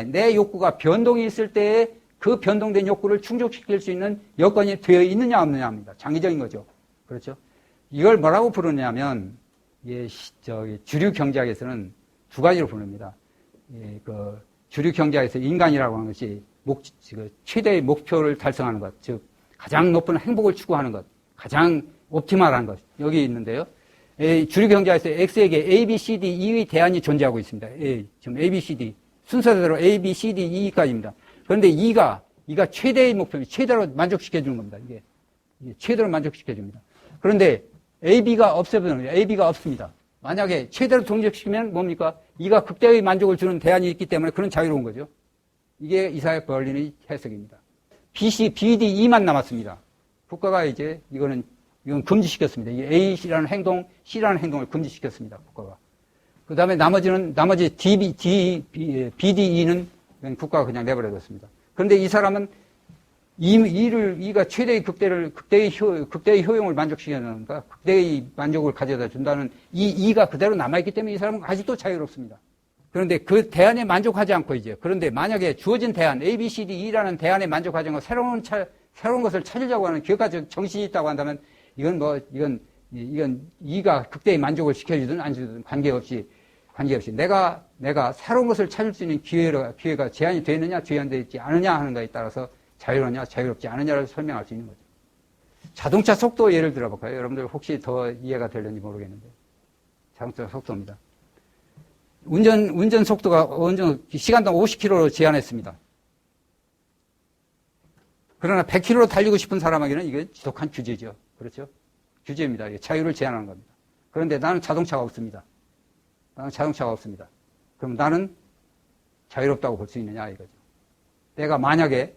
내 욕구가 변동이 있을 때에 그 변동된 욕구를 충족시킬 수 있는 여건이 되어 있느냐 없느냐 합니다. 장기적인 거죠. 그렇죠? 이걸 뭐라고 부르냐면 주류 경제학에서는 두 가지로 부릅니다. 주류 경제학에서 인간이라고 하는 것이 최대의 목표를 달성하는 것, 즉 가장 높은 행복을 추구하는 것, 가장 옵티멀한 것 여기 있는데요. 주류 경제학에서 X에게 A, B, C, D, E의 대안이 존재하고 있습니다. 지금 A, B, C, D 순서대로 A, B, C, D, E까지입니다. 그런데 E가 최대의 목표입니다. 최대로 만족시켜주는 겁니다. 이게 최대로 만족시켜줍니다. 그런데 A, B가 없어버립니다. A, B가 없습니다. 만약에 최대로 동접시키면 뭡니까? E가 극대의 만족을 주는 대안이 있기 때문에 그런 자유로운 거죠. 이게 이사야 벌린의 해석입니다. B, C, B, D, E만 남았습니다. 국가가 이제 이건 금지시켰습니다. 이 A라는 행동, C라는 행동을 금지시켰습니다. 국가가. 그 다음에 나머지 D, B, D, E는 국가가 그냥 내버려뒀습니다. 그런데 이 사람은 E가 최대의 극대의 효용을 만족시켜주는가, 극대의 만족을 가져다 준다는 E가 그대로 남아있기 때문에 이 사람은 아직도 자유롭습니다. 그런데 그 대안에 만족하지 않고 그런데 만약에 주어진 대안, A, B, C, D, E라는 대안에 만족하지 않고 새로운 것을 찾으려고 하는 기획가적 정신이 있다고 한다면 이건 E가 극대의 만족을 시켜주든 안 주든 관계없이 내가 새로운 것을 찾을 수 있는 기회가 제한이 되어 있느냐, 제한되어 있지 않느냐 하는 것에 따라서 자유롭냐, 자유롭지 않느냐를 설명할 수 있는 거죠. 자동차 속도 예를 들어볼까요? 여러분들 혹시 더 이해가 되려는지 모르겠는데. 자동차 속도입니다. 운전 속도가 시간당 50km로 제한했습니다. 그러나 100km로 달리고 싶은 사람에게는 이게 지독한 규제죠. 그렇죠? 규제입니다. 자유를 제한하는 겁니다. 그런데 나는 자동차가 없습니다. 그럼 나는 자유롭다고 볼 수 있느냐 이거죠. 내가 만약에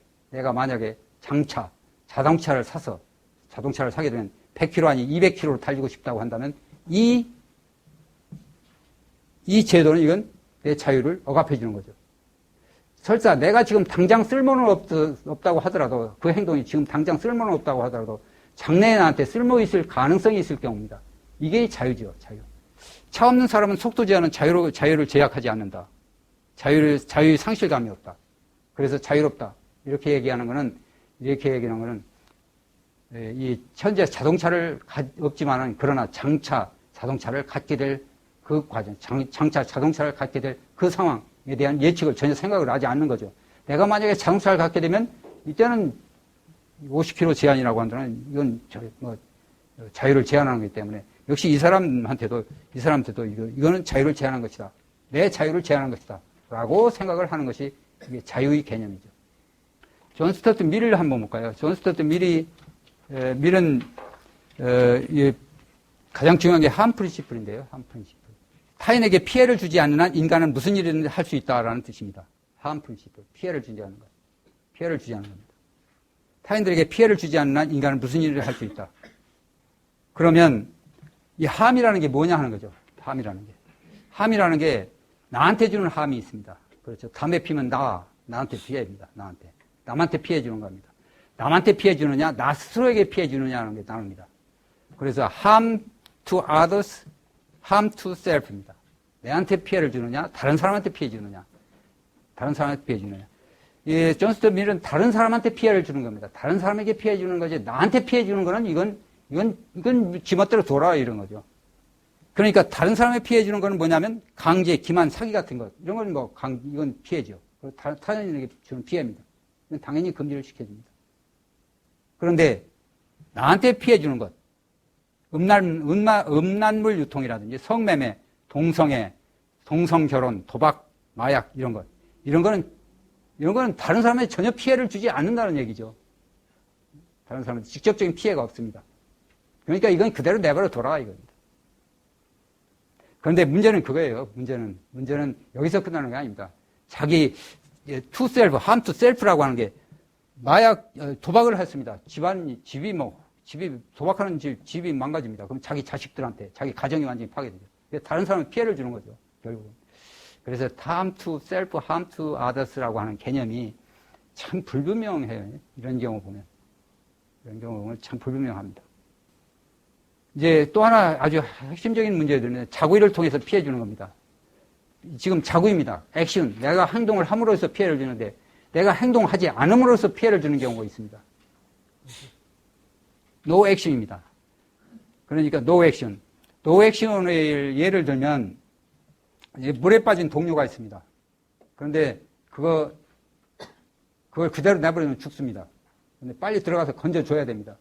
자동차를 사게 되면 100km 아니 200km로 달리고 싶다고 한다면 이 이 제도는 이건 내 자유를 억압해 주는 거죠. 설사 내가 지금 당장 쓸모는 없다고 하더라도 그 행동이 지금 당장 쓸모는 없다고 하더라도 장래에 나한테 쓸모 있을 가능성이 있을 경우입니다. 이게 자유죠, 자유. 차 없는 사람은 속도 제한은 자유를 제약하지 않는다. 자유의 상실감이 없다. 그래서 자유롭다. 이렇게 얘기하는 거는 이 현재 자동차를 없지만은 그러나 장차 자동차를 갖게 될 그 과정, 장차 자동차를 갖게 될 그 상황에 대한 예측을 전혀 생각을 하지 않는 거죠. 내가 만약에 자동차를 갖게 되면 이때는 50km 제한이라고 한다면 이건 자유를 제한하는 거기 때문에 역시 이 사람한테도 이거는 자유를 제한한 것이다. 내 자유를 제한한 것이다. 라고 생각을 하는 것이 이게 자유의 개념이죠. 존 스튜어트 밀을 한번 볼까요? 존 스튜어트 밀은 가장 중요한 게 함 프린시플인데요. 함 프린시플. 타인에게 피해를 주지 않는 한 인간은 무슨 일이든 할 수 있다라는 뜻입니다. 함 프린시플. 피해를 주지 않는 것. 피해를 주지 않는 겁니다. 타인들에게 피해를 주지 않는 한 인간은 무슨 일을 할 수 있다. 그러면 이 함이라는 게 뭐냐 하는 거죠. 함이라는 게 나한테 주는 함이 있습니다. 그렇죠. 담배 피면 나한테 피해입니다. 남한테 피해 주는 겁니다. 남한테 피해 주느냐, 나 스스로에게 피해 주느냐 하는 게 나옵니다. 그래서 harm to others, harm to self입니다. 내한테 피해를 주느냐, 다른 사람한테 피해 주느냐. 이 존 스튜어트 밀은 다른 사람한테 피해를 주는 겁니다. 다른 사람에게 피해 주는 거지, 나한테 피해 주는 거는 이건 지멋대로 돌아 이런 거죠. 그러니까 다른 사람에 피해 주는 거는 뭐냐면 강제, 기만, 사기 같은 것. 이런 건 이건 피해죠. 타인에게 주는 피해입니다. 이건 당연히 금지를 시켜줍니다. 그런데 나한테 피해 주는 것. 음란물 유통이라든지 성매매, 동성애, 동성결혼, 도박, 마약 이런 것. 이런 거는 다른 사람에게 전혀 피해를 주지 않는다는 얘기죠. 다른 사람한테 직접적인 피해가 없습니다. 그러니까 이건 그대로 내버려 둬라 이겁니다. 그런데 문제는 그거예요. 문제는 여기서 끝나는 게 아닙니다. 자기 to self, harm to self라고 하는 게 마약 도박을 했습니다. 집이 도박하는 집이 망가집니다. 그럼 자기 자식들한테 자기 가정이 완전히 파괴되죠. 다른 사람은 피해를 주는 거죠. 결국은. 그래서 harm to self, harm to others라고 하는 개념이 참 불분명해요. 이런 경우 보면 참 불분명합니다. 이제 또 하나 아주 핵심적인 문제들은 자구일을 통해서 피해 주는 겁니다. 지금 자구입니다. 액션. 내가 행동을 함으로써 피해를 주는데 내가 행동하지 않음으로써 피해를 주는 경우가 있습니다. no action입니다. 그러니까 no action. no action을 예를 들면 물에 빠진 동료가 있습니다. 그런데 그걸 그대로 내버리면 죽습니다. 근데 빨리 들어가서 건져줘야 됩니다.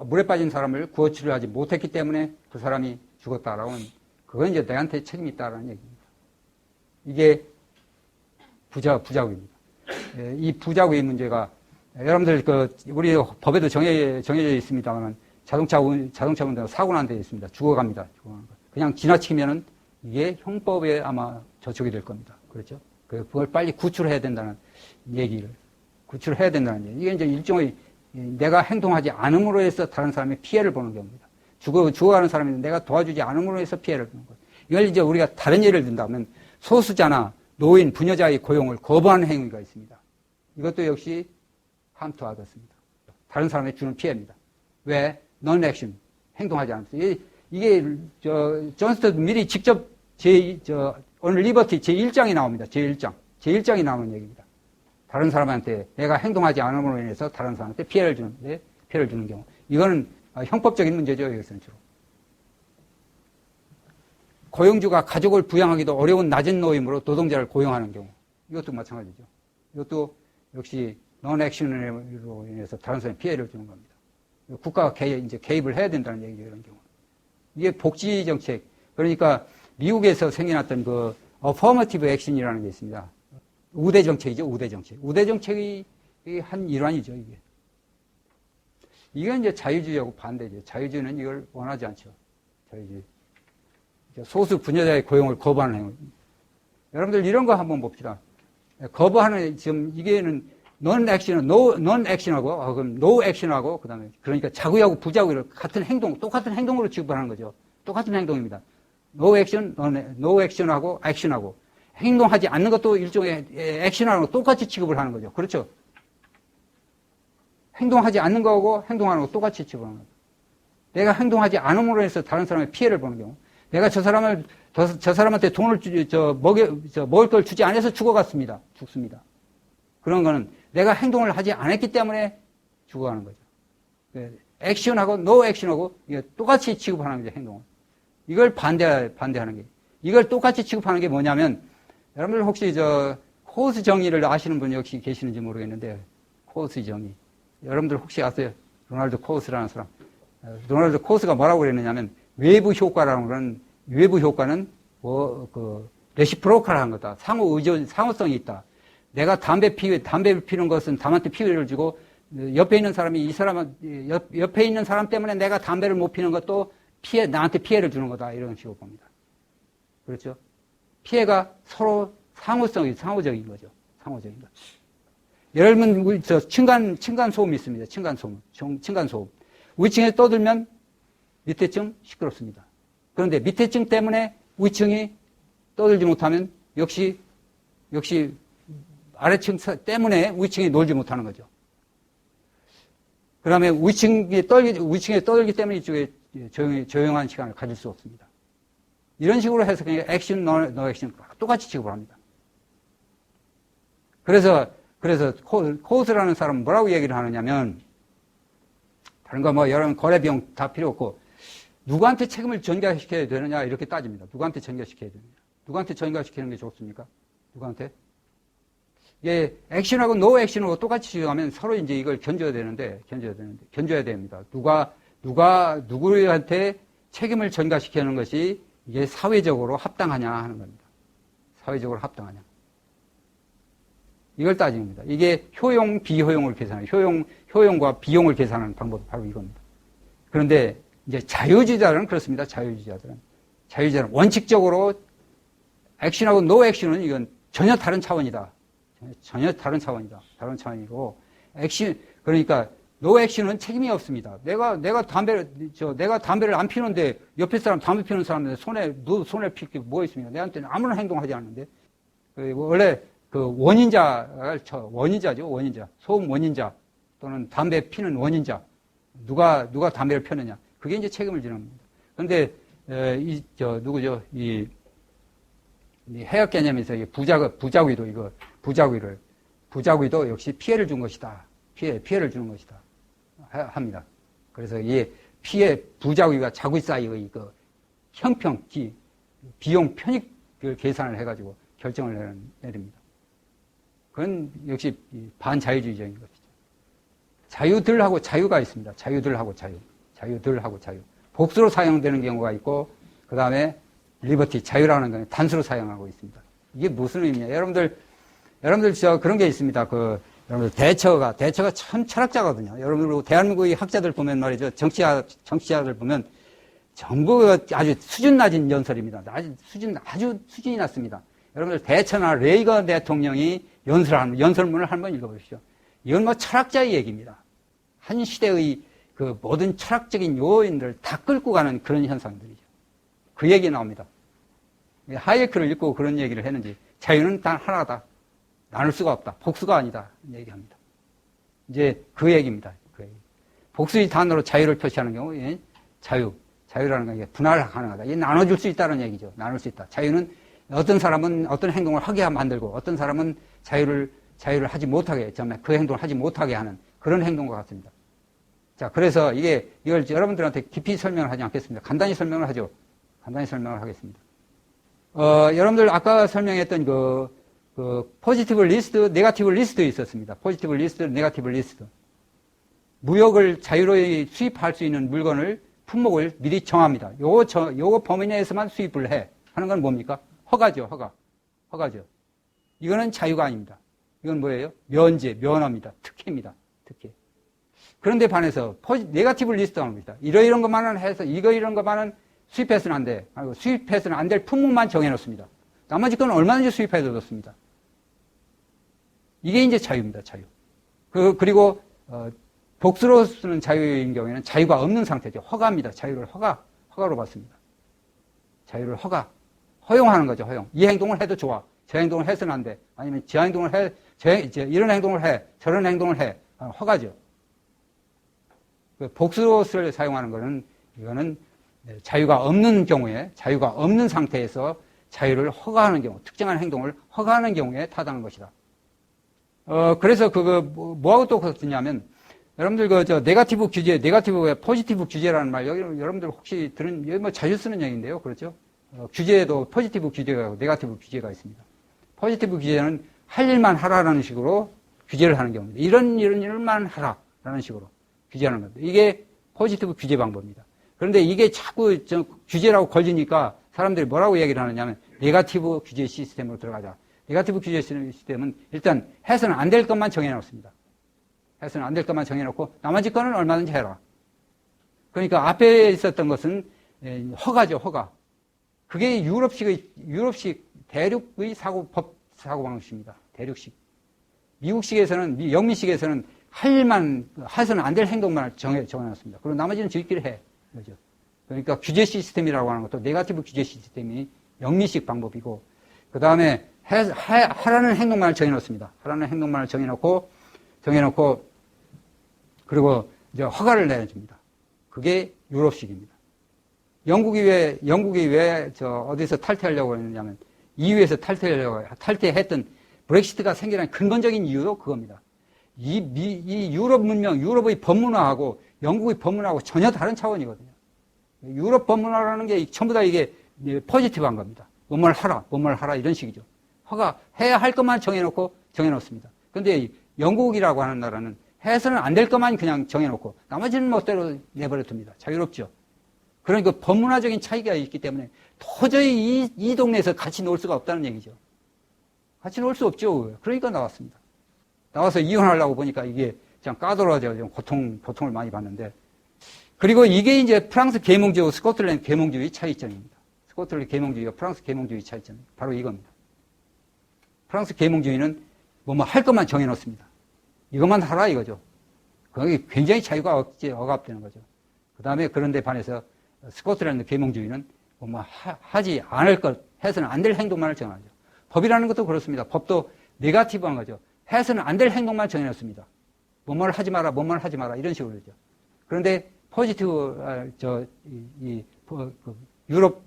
물에 빠진 사람을 구호치를 하지 못했기 때문에 그 사람이 죽었다라고는 그건 이제 내한테 책임이 있다라는 얘기입니다. 이게 부자구입니다. 이 부자구의 문제가 여러분들 우리 법에도 정해져 있습니다만 자동차 운전자 사고 난 데 있습니다. 죽어갑니다. 그냥 지나치면은 이게 형법에 아마 저촉이 될 겁니다. 그렇죠? 그걸 빨리 구출해야 된다는 얘기. 이게 이제 일종의 내가 행동하지 않음으로 해서 다른 사람의 피해를 보는 경우입니다. 죽어가는 사람인데 내가 도와주지 않음으로 해서 피해를 보는 거예요. 이걸 이제 우리가 다른 예를 든다면 소수자나 노인, 부녀자의 고용을 거부하는 행위가 있습니다. 이것도 역시 harm to others입니다. 다른 사람에게 주는 피해입니다. 왜? non-action. 행동하지 않습니다. 이게 존 스튜어트 밀이 직접 오늘 리버티 제1장이 나옵니다. 제1장이 나오는 얘기입니다. 다른 사람한테 내가 행동하지 않음으로 인해서 다른 사람한테 피해를 주는 경우. 이거는 형법적인 문제죠, 여기서는 주로. 고용주가 가족을 부양하기도 어려운 낮은 노임으로 노동자를 고용하는 경우. 이것도 마찬가지죠. 이것도 역시 non-action으로 인해서 다른 사람에 피해를 주는 겁니다. 국가가 개입을 해야 된다는 얘기죠, 이런 경우. 이게 복지 정책. 그러니까 미국에서 생겨났던 affirmative action이라는 게 있습니다. 우대 정책이죠, 우대 정책. 우대 정책이 한 일환이죠, 이게. 이건 이제 자유주의하고 반대죠. 자유주의는 이걸 원하지 않죠. 자유주의. 소수 분야자의 고용을 거부하는 행위. 여러분들 이런 거 한번 봅시다. 거부하는, 지금 이게는 non-action하고, 그럼 no-action하고, 그러니까 자구하고 부자구를 똑같은 행동으로 취급하는 거죠. 똑같은 행동입니다. no action, no action하고 action하고 행동하지 않는 것도 일종의 액션하는 거 똑같이 취급을 하는 거죠. 그렇죠? 행동하지 않는 거하고 행동하는 거 똑같이 취급하는 거죠. 내가 행동하지 않음으로 해서 다른 사람의 피해를 보는 경우, 내가 저 사람한테 돈을 먹을 걸 주지 않아서 죽습니다. 그런 거는 내가 행동을 하지 않았기 때문에 죽어가는 거죠. 액션하고 노 액션하고 똑같이 취급하는 거죠, 행동을. 이걸 반대하는 게. 이걸 똑같이 취급하는 게 뭐냐면, 여러분들 혹시 코스 정의를 아시는 분 역시 계시는지 모르겠는데, 코스 정의. 여러분들 혹시 아세요? 로널드 코스라는 사람. 로널드 코스가 뭐라고 그랬느냐면, 외부 효과라는 외부 효과는 레시프로칼한 거다. 상호성이 있다. 내가 담배를 피는 것은 남한테 피해를 주고, 옆에 있는 사람이 옆에 있는 사람 때문에 내가 담배를 못 피는 것도 나한테 피해를 주는 거다. 이런 식으로 봅니다. 그렇죠? 피해가 서로 상호적인 거죠. 상호적인 거. 예를 들면, 층간소음이 있습니다. 층간소음. 위층에 떠들면 밑에 층 시끄럽습니다. 그런데 밑에 층 때문에 위층이 떠들지 못하면 역시 아래층 때문에 위층이 놀지 못하는 거죠. 그 다음에 위층에 떠들기 때문에 이쪽에 조용한 시간을 가질 수 없습니다. 이런 식으로 해서 그냥 액션, 노 액션 똑같이 취급을 합니다. 그래서 코스라는 사람은 뭐라고 얘기를 하느냐면, 다른 거 여러분 거래 비용 다 필요 없고, 누구한테 책임을 전가시켜야 되느냐 이렇게 따집니다. 누구한테 전가시켜야 되느냐. 누구한테 전가시키는 게 좋습니까? 누구한테? 이게 액션하고 노 액션하고 똑같이 취급하면 서로 이제 이걸 견뎌야 됩니다. 누구한테 책임을 전가시키는 것이 이게 사회적으로 합당하냐 하는 겁니다. 사회적으로 합당하냐. 이걸 따집니다. 이게 효용, 비효용을 계산해요. 효용과 비용을 계산하는 방법이 바로 이겁니다. 그런데 이제 자유주의자들은 그렇습니다. 자유주의자들은 원칙적으로 액션하고 노 액션은 이건 전혀 다른 차원이다. 다른 차원이고, 그러니까, 노 액션은 책임이 없습니다. 내가 담배를 안 피우는데, 옆에 사람 담배 피우는 사람한테 손에 필 게 뭐 있습니까? 내한테는 아무런 행동하지 않는데. 원래, 원인자죠, 원인자. 소음 원인자. 또는 담배 피는 원인자. 누가 담배를 폈느냐. 그게 이제 책임을 지는 겁니다. 그런데, 이 해역 개념에서 부작위도 역시 피해를 준 것이다. 피해를 주는 것이다. 합니다. 그래서 이 부작위가 자구 사이의 형평, 비용 편익을 계산을 해가지고 결정을 내립니다. 그건 역시 반자유주의적인 것이죠. 자유들하고 자유가 있습니다. 자유들하고 자유. 복수로 사용되는 경우가 있고, 그 다음에 리버티, 자유라는 건 단수로 사용하고 있습니다. 이게 무슨 의미냐? 여러분들 그런 게 있습니다. 여러분들 대처가 참 철학자거든요. 여러분들 대한민국의 학자들 보면 말이죠. 정치자들 보면 전부 아주 수준 낮은 연설입니다. 아주 수준이 낮습니다. 여러분들 대처나 레이건 대통령이 연설문을 한번 읽어보십시오. 이건 뭐 철학자의 얘기입니다. 한 시대의 모든 철학적인 요인들을 다 끌고 가는 그런 현상들이죠. 그 얘기 나옵니다. 하이에크를 읽고 그런 얘기를 했는지, 자유는 단 하나다. 나눌 수가 없다. 복수가 아니다. 얘기합니다. 이제 그 얘기입니다. 복수의 단어로 자유를 표시하는 경우, 자유라는 건 분할 가능하다. 이게 나눠줄 수 있다는 얘기죠. 나눌 수 있다. 자유는 어떤 사람은 어떤 행동을 하게 만들고, 어떤 사람은 자유를 하지 못하게, 그 행동을 하지 못하게 하는 그런 행동과 같습니다. 자, 그래서 이걸 여러분들한테 깊이 설명을 하지 않겠습니다. 간단히 설명을 하겠습니다. 여러분들 아까 설명했던 포지티브 리스트, 네거티브 리스트 있었습니다. 포지티브 리스트, 네거티브 리스트. 무역을 자유로이 수입할 수 있는 물건을, 품목을 미리 정합니다. 요거 범위 내에서만 수입을 하는 건 뭡니까? 허가죠. 이거는 자유가 아닙니다. 이건 뭐예요? 면허입니다. 특혜입니다. 특혜. 그런데 반해서 네거티브 리스트가 합니다. 이런 것만은 해서 이런 것만은 수입해서는 안 돼. 수입해서는 안 될 품목만 정해놓습니다. 나머지 건 얼마든지 수입해도 좋습니다. 이게 이제 자유입니다. 자유. 그리고 복수로 쓰는 자유인 경우에는 자유가 없는 상태죠. 허가입니다. 자유를 허가로 받습니다. 자유를 허용하는 거죠, 허용. 이 행동을 해도 좋아. 저 행동을 해서는 안 돼. 아니면 저 행동을 해, 이런 행동을 해, 저런 행동을 해. 허가죠. 복수를 사용하는 거는, 이거는 자유가 없는 경우에, 자유가 없는 상태에서 자유를 허가하는 경우, 특정한 행동을 허가하는 경우에 타당한 것이다. 그래서 뭐하고 또 그렇냐면, 여러분들 네거티브 규제, 포지티브 규제라는 말, 여기 여러분들 혹시 여기 뭐 자주 쓰는 얘기인데요. 그렇죠? 규제에도 포지티브 규제가 있고, 네거티브 규제가 있습니다. 포지티브 규제는 할 일만 하라라는 식으로 규제를 하는 경우입니다. 이런 일만 하라라는 식으로 규제하는 겁니다. 이게 포지티브 규제 방법입니다. 그런데 이게 자꾸 규제라고 걸리니까 사람들이 뭐라고 얘기를 하느냐면 네거티브 규제 시스템으로 들어가자. 네거티브 규제 시스템은 일단 해서는 안 될 것만 정해놓습니다. 해서는 안 될 것만 정해놓고 나머지 거는 얼마든지 해라. 그러니까 앞에 있었던 것은 허가죠, 허가. 그게 유럽식 대륙의 법 사고 방식입니다. 대륙식. 미국식에서는, 영미식에서는 할 일만, 해서는 안 될 행동만 정해놨습니다. 그리고 나머지는 저희끼리 해. 그렇죠? 그러니까 규제 시스템이라고 하는 것도 네거티브 규제 시스템이 영미식 방법이고, 그 다음에 하라는 행동만을 정해놓습니다. 하라는 행동만을 정해놓고, 그리고 이제 허가를 내줍니다. 그게 유럽식입니다. 영국이 왜 어디서 탈퇴하려고 했느냐면, EU에서 탈퇴했던 브렉시트가 생겨난 근본적인 이유도 그겁니다. 이 유럽 문명, 유럽의 법문화하고 영국의 법문화하고 전혀 다른 차원이거든요. 유럽 법문화라는 게 전부 다 이게 포지티브한 겁니다. 뭐뭘 하라, 이런 식이죠. 해야 할 것만 정해놓습니다. 근데 영국이라고 하는 나라는 해서는 안 될 것만 그냥 정해놓고 나머지는 멋대로 내버려 둡니다. 자유롭죠. 그러니까 법문화적인 차이가 있기 때문에 도저히 이 동네에서 같이 놀 수가 없다는 얘기죠. 같이 놀 수 없죠. 그러니까 나왔습니다. 나와서 이혼하려고 보니까 이게 그냥 까다로워져 고통을 많이 받는데. 그리고 이게 이제 프랑스 계몽주의, 스코틀랜드 계몽주의 차이점입니다. 스코틀랜드 계몽주의와 프랑스 계몽주의 차이점. 바로 이겁니다. 프랑스 계몽주의는 뭐 할 것만 정해놓습니다. 이것만 하라 이거죠. 그게 굉장히 자유가 억압되는 거죠. 그 다음에 그런데 반해서 스코틀랜드 계몽주의는 하지 않을 것, 해서는 안 될 행동만을 정하죠. 법이라는 것도 그렇습니다. 법도 네거티브한 거죠. 해서는 안 될 행동만 정해놨습니다. 뭐뭘 하지 마라, 이런 식으로 되죠. 그런데 포지티브, 유럽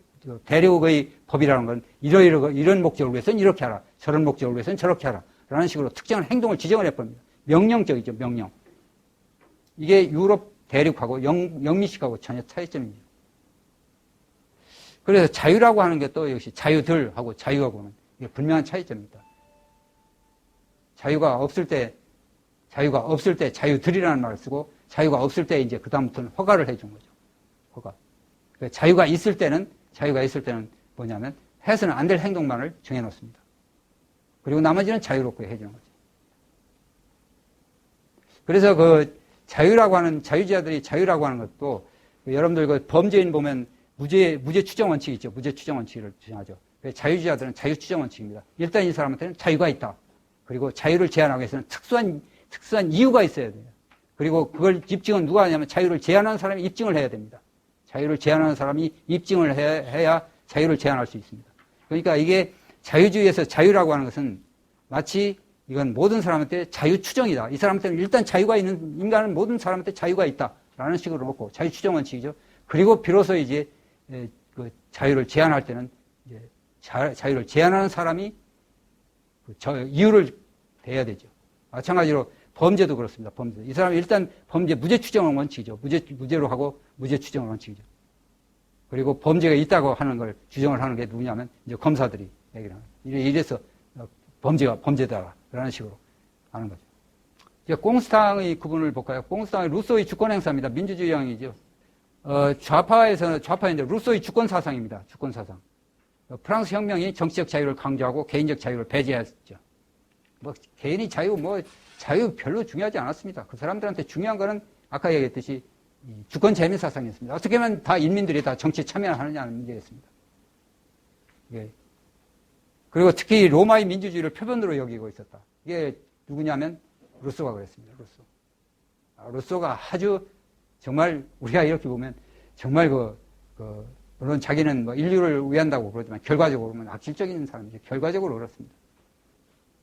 대륙의 법이라는 건 이런 목적을 위해서는 이렇게 하라, 저런 목적을 위해서는 저렇게 하라, 라는 식으로 특정한 행동을 지정을 해버립니다. 명령적이죠, 명령. 이게 유럽 대륙하고 영미식하고 전혀 차이점이죠. 그래서 자유라고 하는 게 또 역시 자유들하고 자유하고는 분명한 차이점입니다. 자유가 없을 때 자유들이라는 말을 쓰고 자유가 없을 때 이제 그다음부터는 허가를 해준 거죠. 허가. 자유가 있을 때는 뭐냐면 해서는 안 될 행동만을 정해놓습니다. 그리고 나머지는 자유롭게 해주는 거죠. 그래서 자유주의자들이 자유라고 하는 것도 여러분들 범죄인 보면 무죄 추정 원칙이 있죠. 무죄 추정 원칙을 주장하죠. 자유주의자들은 자유 추정 원칙입니다. 일단 이 사람한테는 자유가 있다. 그리고 자유를 제한하기 위해서는 특수한 이유가 있어야 돼요. 그리고 그걸 입증은 누가 하냐면 자유를 제한하는 사람이 입증을 해야 됩니다. 자유를 제한하는 사람이 입증을 해야 자유를 제한할 수 있습니다. 그러니까 이게 자유주의에서 자유라고 하는 것은 마치 이건 모든 사람한테 자유 추정이다. 이 사람한테는 일단 자유가 있는 인간은 모든 사람한테 자유가 있다라는 식으로 놓고 자유 추정 원칙이죠. 그리고 비로소 이제 그 자유를 제한할 때는 이제 자유를 제한하는 사람이 이유를 대야 되죠. 마찬가지로 범죄도 그렇습니다. 범죄. 이 사람이 일단 무죄 추정은 원칙이죠. 무죄로 하고 무죄 추정은 원칙이죠. 그리고 범죄가 있다고 하는 걸 규정을 하는 게 누구냐면 이제 검사들이 얘기를 하는 거예요. 이래서 범죄다라는 식으로 하는 거죠. 이제 꽁스탕의 구분을 볼까요? 꽁스탕의 루소의 주권 행사입니다. 민주주의형이죠. 좌파인데 루소의 주권 사상입니다. 주권 사상. 프랑스 혁명이 정치적 자유를 강조하고 개인적 자유를 배제했죠. 개인의 자유 별로 중요하지 않았습니다. 그 사람들한테 중요한 거는 아까 얘기했듯이 주권 재민 사상이었습니다. 어떻게 하면 다 인민들이 다 정치에 참여하느냐는 문제였습니다. 예. 그리고 특히 로마의 민주주의를 표본으로 여기고 있었다. 이게 누구냐면 루소가 그랬습니다. 루소가 아주 정말 우리가 이렇게 보면 정말 물론 자기는 뭐 인류를 위한다고 그러지만 결과적으로는 악질적인 사람이죠. 결과적으로 그렇습니다.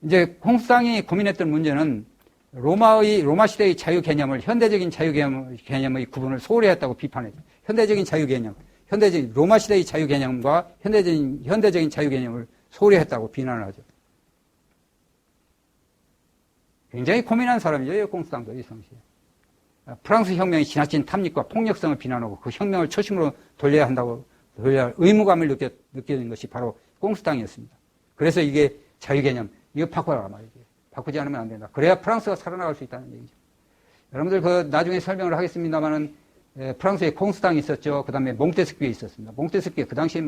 이제 공수당이 고민했던 문제는 로마 시대의 자유 개념을 현대적인 자유 개념의 구분을 소홀히 했다고 비판했죠. 현대적인 자유 개념, 로마 시대의 자유 개념과 현대적인 자유 개념을 소홀히 했다고 비난을 하죠. 굉장히 고민한 사람이죠, 이 공수당도, 이 당시에. 프랑스 혁명이 지나친 탐닉과 폭력성을 비난하고 그 혁명을 초심으로 돌려야 한다고, 돌려야 할 의무감을 느끼는 것이 바로 공수당이었습니다. 그래서 이게 자유 개념, 이거 바꿔라 말이죠. 바꾸지 않으면 안 된다. 그래야 프랑스가 살아나갈 수 있다는 얘기죠. 여러분들 그 나중에 설명을 하겠습니다만은 프랑스에 공수당이 있었죠. 그 다음에 몽테스큐에 있었습니다. 몽테스큐에 그 당시에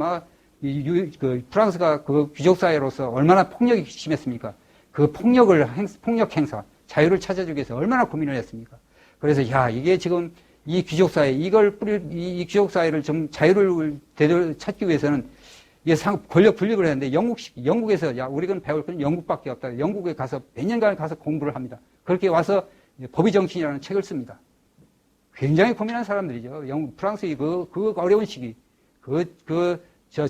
프랑스가 그 귀족사회로서 얼마나 폭력이 심했습니까? 그 폭력 행사, 자유를 찾아주기 위해서 얼마나 고민을 했습니까? 그래서, 이게 지금 이 귀족사회, 이 귀족사회를 좀 자유를 찾기 위해서는 이게 권력 분립을 했는데 영국에서, 우리가 배울 건 영국밖에 없다. 영국에 가서 몇 년간 가서 공부를 합니다. 그렇게 와서 법의 정신이라는 책을 씁니다. 굉장히 고민한 사람들이죠. 프랑스의 그 어려운 시기,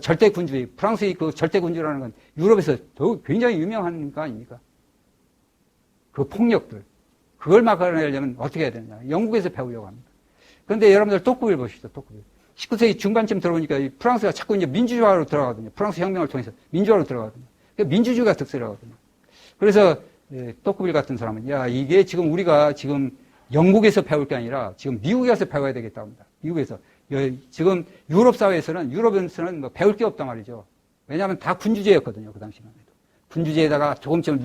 절대군주의, 프랑스의 그 절대군주라는 건 유럽에서 굉장히 유명한 거 아닙니까? 그 폭력들. 그걸 막아내려면 어떻게 해야 되느냐. 영국에서 배우려고 합니다. 그런데 여러분들 똑구비를 보시죠, 똑구비. 19세기 중반쯤 들어보니까 프랑스가 자꾸 이제 민주주의로 들어가거든요. 프랑스 혁명을 통해서 민주화로 들어가거든요. 민주주의가 득세하거든요. 그래서, 똑구빌 같은 사람은, 이게 지금 우리가 지금 영국에서 배울 게 아니라 지금 미국에서 배워야 되겠다고 합니다. 미국에서. 지금 유럽에서는 뭐 배울 게 없단 말이죠. 왜냐하면 다 군주제였거든요. 그 당시만 해도. 군주제에다가 조금쯤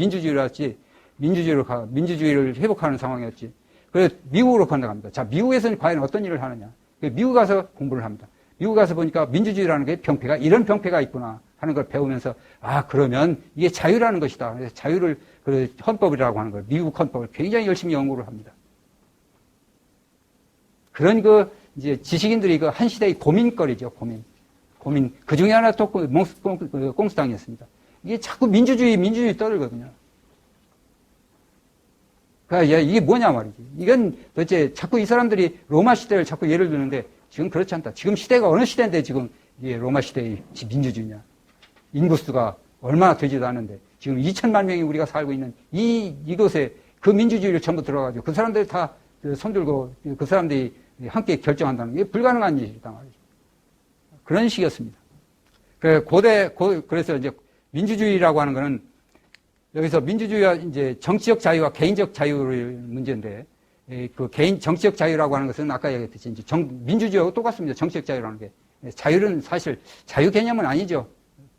민주주의를 회복하는 상황이었지. 그래서 미국으로 건너갑니다. 자, 미국에서는 과연 어떤 일을 하느냐. 미국 가서 공부를 합니다. 미국 가서 보니까 민주주의라는 게 이런 병폐가 있구나 하는 걸 배우면서, 그러면 이게 자유라는 것이다. 그래서 자유를, 헌법이라고 하는 걸, 미국 헌법을 굉장히 열심히 연구를 합니다. 그런 이제 지식인들이 한 시대의 고민거리죠, 고민. 그 중에 하나 또 공수당이었습니다. 이게 자꾸 민주주의 떠들거든요. 그러니까 이게 뭐냐 말이지. 이건 도대체 자꾸 이 사람들이 로마 시대를 자꾸 예를 드는데 지금 그렇지 않다. 지금 시대가 어느 시대인데 지금 이게 로마 시대의 민주주의냐. 인구수가 얼마나 되지도 않은데 지금 2천만 명이 우리가 살고 있는 이곳에 그 민주주의를 전부 들어가지고 그 사람들이 다 손들고 그 사람들이 함께 결정한다는 게 불가능한 일이다 말이죠. 그런 식이었습니다. 그래서 이제 민주주의라고 하는 거는 여기서 민주주의와 이제 정치적 자유와 개인적 자유의 문제인데, 정치적 자유라고 하는 것은 아까 얘기했듯이 이제 민주주의하고 똑같습니다. 정치적 자유라는 게. 자유는 사실 자유 개념은 아니죠.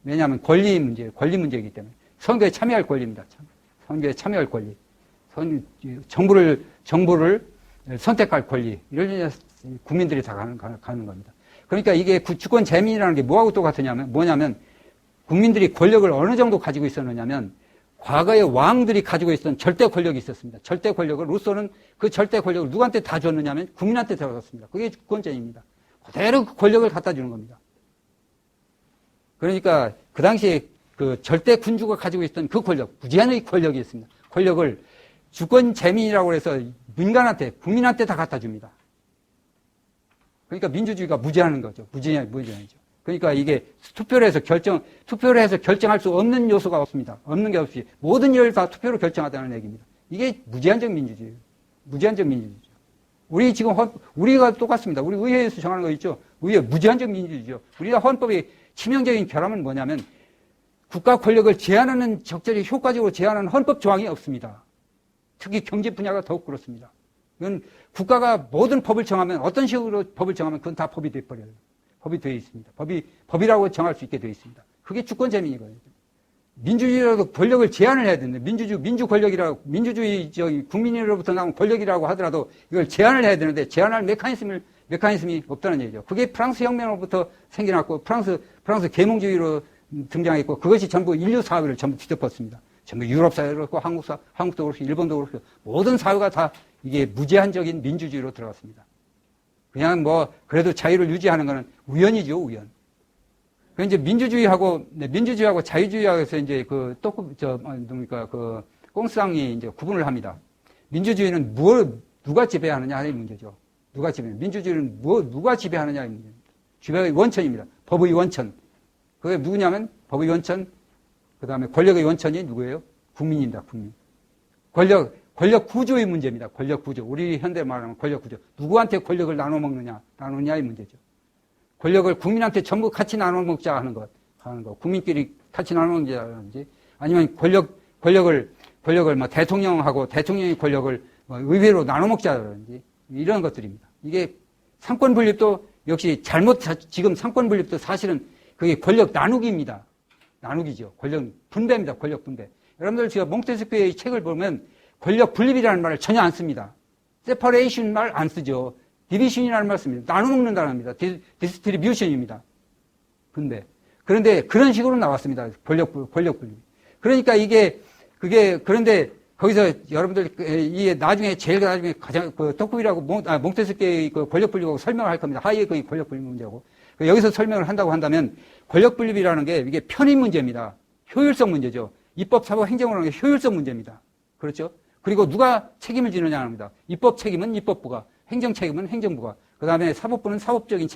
왜냐하면 권리 문제이기 때문에. 선거에 참여할 권리입니다. 선거에 참여할 권리. 정부를 선택할 권리. 이런 국민들이 다 가는 겁니다. 그러니까 이게 주권 재민이라는 게 뭐하고 뭐냐면 국민들이 권력을 어느 정도 가지고 있었느냐면 과거에 왕들이 가지고 있었던 절대 권력이 있었습니다. 절대 권력을 루소는 그 절대 권력을 누구한테 다 줬느냐면 국민한테 들어갔습니다. 그게 주권쟁입니다. 그대로 그 권력을 갖다 주는 겁니다. 그러니까 그 당시에 그 절대 군주가 가지고 있었던 그 권력, 무제한의 권력이 있습니다. 권력을 주권 재민이라고 해서 민간한테, 국민한테 다 갖다 줍니다. 그러니까 민주주의가 무제한인 거죠. 무제한이죠. 그러니까 이게 투표를 해서 결정할 수 없는 요소가 없습니다. 없는 게 없이 모든 일을 다 투표로 결정하다는 얘기입니다. 이게 무제한적 민주주의예요. 무제한적 민주주의죠. 우리가 똑같습니다. 우리 의회에서 정하는 거 있죠. 의회 무제한적 민주주의죠. 우리가 헌법의 치명적인 결함은 뭐냐면 국가 권력을 제한하는 적절히 효과적으로 제한하는 헌법 조항이 없습니다. 특히 경제 분야가 더욱 그렇습니다. 이건 국가가 모든 법을 정하면 어떤 식으로 법을 정하면 그건 다 법이 돼버려요. 법이 되어 있습니다. 법이라고 정할 수 있게 되어 있습니다. 그게 주권 재민이거든요. 민주주의라도 권력을 제한을 해야 되는데, 민주주의적 국민으로부터 나온 권력이라고 하더라도 이걸 제한을 해야 되는데, 제한할 메커니즘이 없다는 얘기죠. 그게 프랑스 혁명으로부터 생겨났고, 프랑스 계몽주의로 등장했고, 그것이 전부 인류 사회를 전부 뒤덮었습니다. 전부 유럽 사회도 그렇고, 한국도 그렇고, 일본도 그렇고, 모든 사회가 다 이게 무제한적인 민주주의로 들어갔습니다. 그냥 그래도 자유를 유지하는 거는 우연이죠, 우연. 이제 민주주의하고 자유주의하고서 이제 공수당이 이제 구분을 합니다. 민주주의는 누가 지배하느냐 하는 문제죠. 민주주의는 누가 지배하느냐의 문제입니다. 지배의 원천입니다. 법의 원천. 그게 누구냐면 법의 원천, 그 다음에 권력의 원천이 누구예요? 국민입니다. 국민. 권력 구조의 문제입니다. 권력 구조. 우리 현대 말하면 권력 구조. 누구한테 권력을 나눠 나누냐의 문제죠. 권력을 국민한테 전부 같이 나눠 먹자 하는 것. 국민끼리 같이 나눠 먹자든지 아니면 권력을 뭐 대통령하고 대통령의 권력을 뭐 의회로 나눠 먹자든지 이런 것들입니다. 이게 상권 분립도 역시 지금 상권 분립도 사실은 그게 권력 나누기입니다. 나누기죠. 권력 분배입니다. 권력 분배. 여러분들 제가 몽테스키의 책을 보면 권력 분립이라는 말을 전혀 안 씁니다. separation 말 안 쓰죠. division이라는 말 씁니다. 나눠 먹는다는 겁니다. distribution입니다. 그런데 그런 식으로 나왔습니다. 권력 분립. 그러니까 그런데 거기서 여러분들 이게 나중에 가장 토크윌하고 몽테스키의 권력 분립하고 설명을 할 겁니다. 하이에크의 권력 분립 문제고 여기서 설명을 한다고 한다면 권력 분립이라는 게 이게 편의 문제입니다. 효율성 문제죠. 입법, 사법, 행정으로 하는 게 효율성 문제입니다. 그렇죠? 그리고 누가 책임을 지느냐 합니다. 입법 책임은 입법부가, 행정 책임은 행정부가, 그 다음에 사법부는 사법적인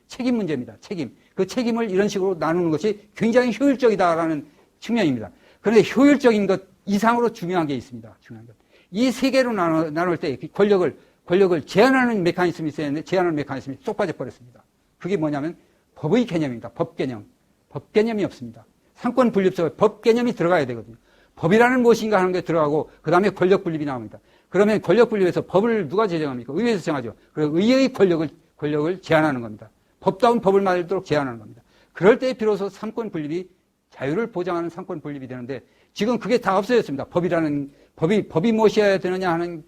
책임 문제입니다. 책임. 그 책임을 이런 식으로 나누는 것이 굉장히 효율적이다라는 측면입니다. 그런데 효율적인 것 이상으로 중요한 게 있습니다. 중요한 것. 이 세 개로 나눌 때 권력을 제한하는 메커니즘이 있어야 하는데 제한하는 메커니즘이 쏙 빠져버렸습니다. 그게 뭐냐면 법의 개념입니다. 법 개념. 법 개념이 없습니다. 상권 분립 속에 법 개념이 들어가야 되거든요. 법이라는 무엇인가 하는 게 들어가고 그 다음에 권력 분립이 나옵니다. 그러면 권력 분립에서 법을 누가 제정합니까? 의회에서 정하죠. 그리고 의회의 권력을 제한하는 겁니다. 법다운 법을 만들도록 제한하는 겁니다. 그럴 때 비로소 상권 분립이 자유를 보장하는 상권 분립이 되는데 지금 그게 다 없어졌습니다. 법이 무엇이어야 되느냐 하는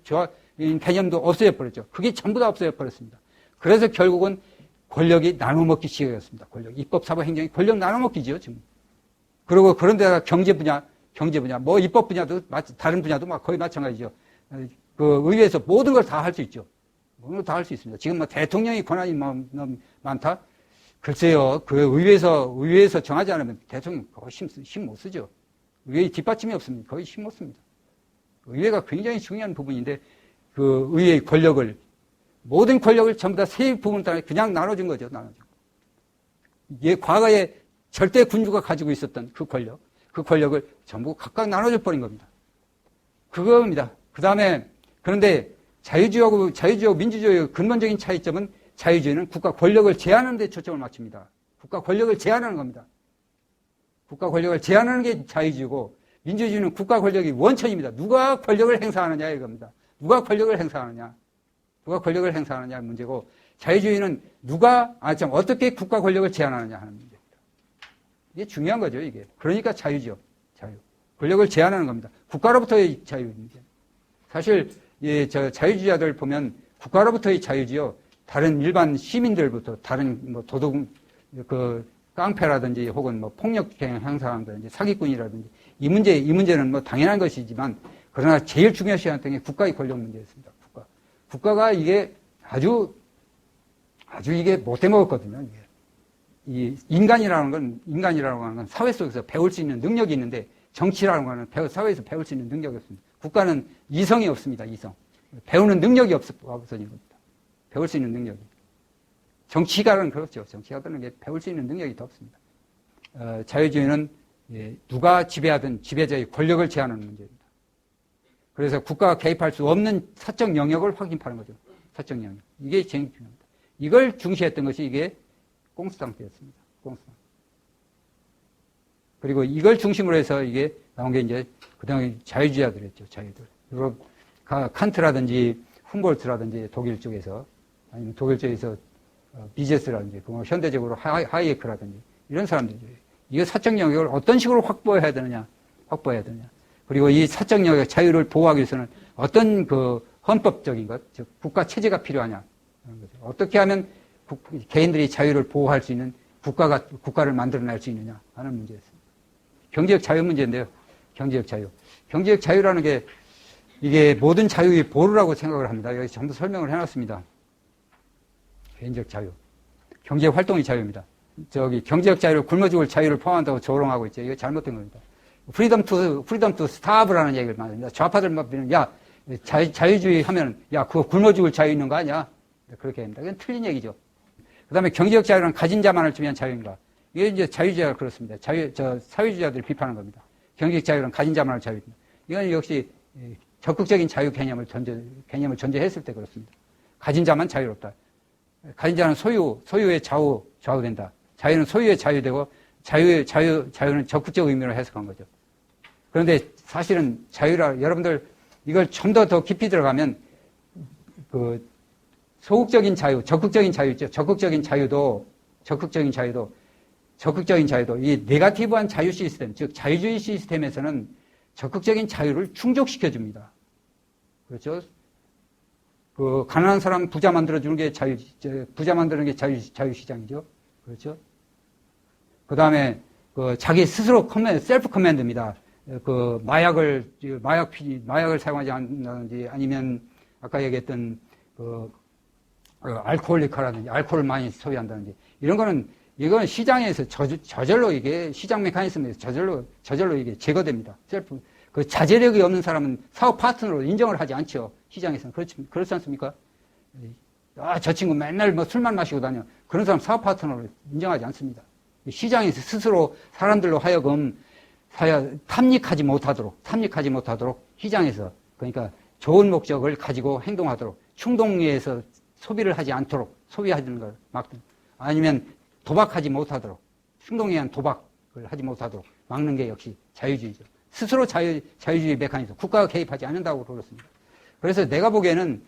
개념도 없어져 버렸죠. 그게 전부 다 없어져 버렸습니다. 그래서 결국은 권력이 나눠먹기 시작했습니다. 입법, 사법, 행정이 권력 나눠먹기죠, 지금. 그리고 그런데다가 경제 분야, 뭐 입법 분야도 다른 분야도 막 거의 마찬가지죠. 그 의회에서 모든 걸 다 할 수 있죠. 모든 걸 다 할 수 있습니다. 지금 뭐 대통령이 권한이 너무 많다? 글쎄요, 그 의회에서 정하지 않으면 대통령 거의 힘 못 쓰죠. 의회의 뒷받침이 없으면 거의 힘 못 씁니다. 의회가 굉장히 중요한 부분인데 그 의회의 모든 권력을 전부 다 세 부분 따라 그냥 나눠준 거죠. 이게 과거에 절대 군주가 가지고 있었던 그 권력을 전부 각각 나눠줘 버린 겁니다. 그겁니다. 그 다음에 그런데 자유주의하고 민주주의의 근본적인 차이점은 자유주의는 국가 권력을 제한하는 데 초점을 맞춥니다. 국가 권력을 제한하는 겁니다. 국가 권력을 제한하는 게 자유주의고 민주주의는 국가 권력이 원천입니다. 누가 권력을 행사하느냐 이겁니다. 누가 권력을 행사하느냐 문제고 자유주의는 어떻게 국가 권력을 제한하느냐 하는 문제입니다. 이게 중요한 거죠, 이게. 그러니까 자유죠. 자유. 권력을 제한하는 겁니다. 국가로부터의 자유입니다. 사실 자유주의자들 보면 국가로부터의 자유지요. 다른 일반 시민들부터 다른 뭐 깡패라든지 혹은 뭐 폭력 행사한다든지 사기꾼이라든지 이 문제는 뭐 당연한 것이지만 그러나 제일 중요시하는 게 국가의 권력 문제였습니다. 국가가 이게 아주 이게 못돼 먹었거든요. 이게. 이 인간이라는 건 사회 속에서 배울 수 있는 능력이 있는데 정치라는 거는 사회에서 배울 수 있는 능력이 없습니다. 국가는 이성이 없습니다. 이성. 배우는 능력이 없어진 겁니다. 배울 수 있는 능력이. 정치가는 그렇죠. 정치가들은 배울 수 있는 능력이 더 없습니다. 자유주의는 누가 지배하든 지배자의 권력을 제한하는 문제입니다. 그래서 국가가 개입할 수 없는 사적 영역을 확인하는 거죠. 사적 영역. 이게 제일 중요합니다. 이걸 중시했던 것이 이게 공수당 때였습니다. 공수당. 그리고 이걸 중심으로 해서 이게 나온 게 이제 그다음에 자유주의자들이었죠. 자유들. 유럽 칸트라든지 훔볼트라든지 독일 쪽에서 아니면 독일 쪽에서 비제스라든지 현대적으로 하이에크라든지 이런 사람들이죠. 이거 사적 영역을 어떤 식으로 확보해야 되느냐. 그리고 이 사적 영역의 자유를 보호하기 위해서는 어떤 그 헌법적인 것, 즉 국가 체제가 필요하냐. 어떻게 하면 개인들이 자유를 보호할 수 있는 국가를 만들어낼 수 있느냐 하는 문제였습니다. 경제적 자유 문제인데요. 경제적 자유. 경제적 자유라는 게 이게 모든 자유의 보루라고 생각을 합니다. 여기 전부 설명을 해놨습니다. 개인적 자유. 경제 활동의 자유입니다. 경제적 자유를 굶어 죽을 자유를 포함한다고 조롱하고 있죠. 이거 잘못된 겁니다. 프리덤 투 스타브라는 얘기를 말합니다. 좌파들 말하면 자유주의 하면 그거 굶어 죽을 자유 있는 거 아니야? 그렇게 합니다. 그건 틀린 얘기죠. 그 다음에 경제적 자유는 가진 자만을 위한 자유인가. 이게 이제 자유주의가 그렇습니다. 사회주의자들을 비판하는 겁니다. 경제적 자유는 가진 자만을 자유입니다. 이건 역시 적극적인 자유 개념을 전제했을 때 그렇습니다. 가진 자만 자유롭다. 가진 자는 소유의 좌우된다. 자유는 소유의 자유되고, 자유는 적극적 의미로 해석한 거죠. 그런데 사실은 여러분들 이걸 좀 더 깊이 들어가면, 소극적인 자유, 적극적인 자유 있죠. 적극적인 자유도, 이 네거티브한 자유 시스템, 즉 자유주의 시스템에서는 적극적인 자유를 충족시켜 줍니다. 그렇죠? 가난한 사람 부자 만들어주는 게 부자 만드는 게 자유시장이죠. 그렇죠? 그 다음에, 자기 스스로 셀프 커맨드입니다. 마약을 사용하지 않는다든지, 아니면, 아까 얘기했던, 알코올리카라든지, 알코올을 많이 소비한다든지, 이건 시장에서 저절로 이게, 시장 메커니즘에서 저절로 이게 제거됩니다. 자제력이 없는 사람은 사업 파트너로 인정을 하지 않죠. 시장에서는. 그렇지 않습니까? 저 친구 맨날 술만 마시고 다녀. 그런 사람 사업 파트너로 인정하지 않습니다. 시장에서 스스로 사람들로 하여금 탐닉하지 못하도록 시장에서, 그러니까 좋은 목적을 가지고 행동하도록, 충동에서 소비를 하지 않도록, 소비하는 걸 막든, 아니면 도박하지 못하도록, 충동에 의한 도박을 하지 못하도록 막는 게 역시 자유주의죠. 스스로 자유주의 메커니즘, 국가가 개입하지 않는다고 그렇습니다. 그래서 내가 보기에는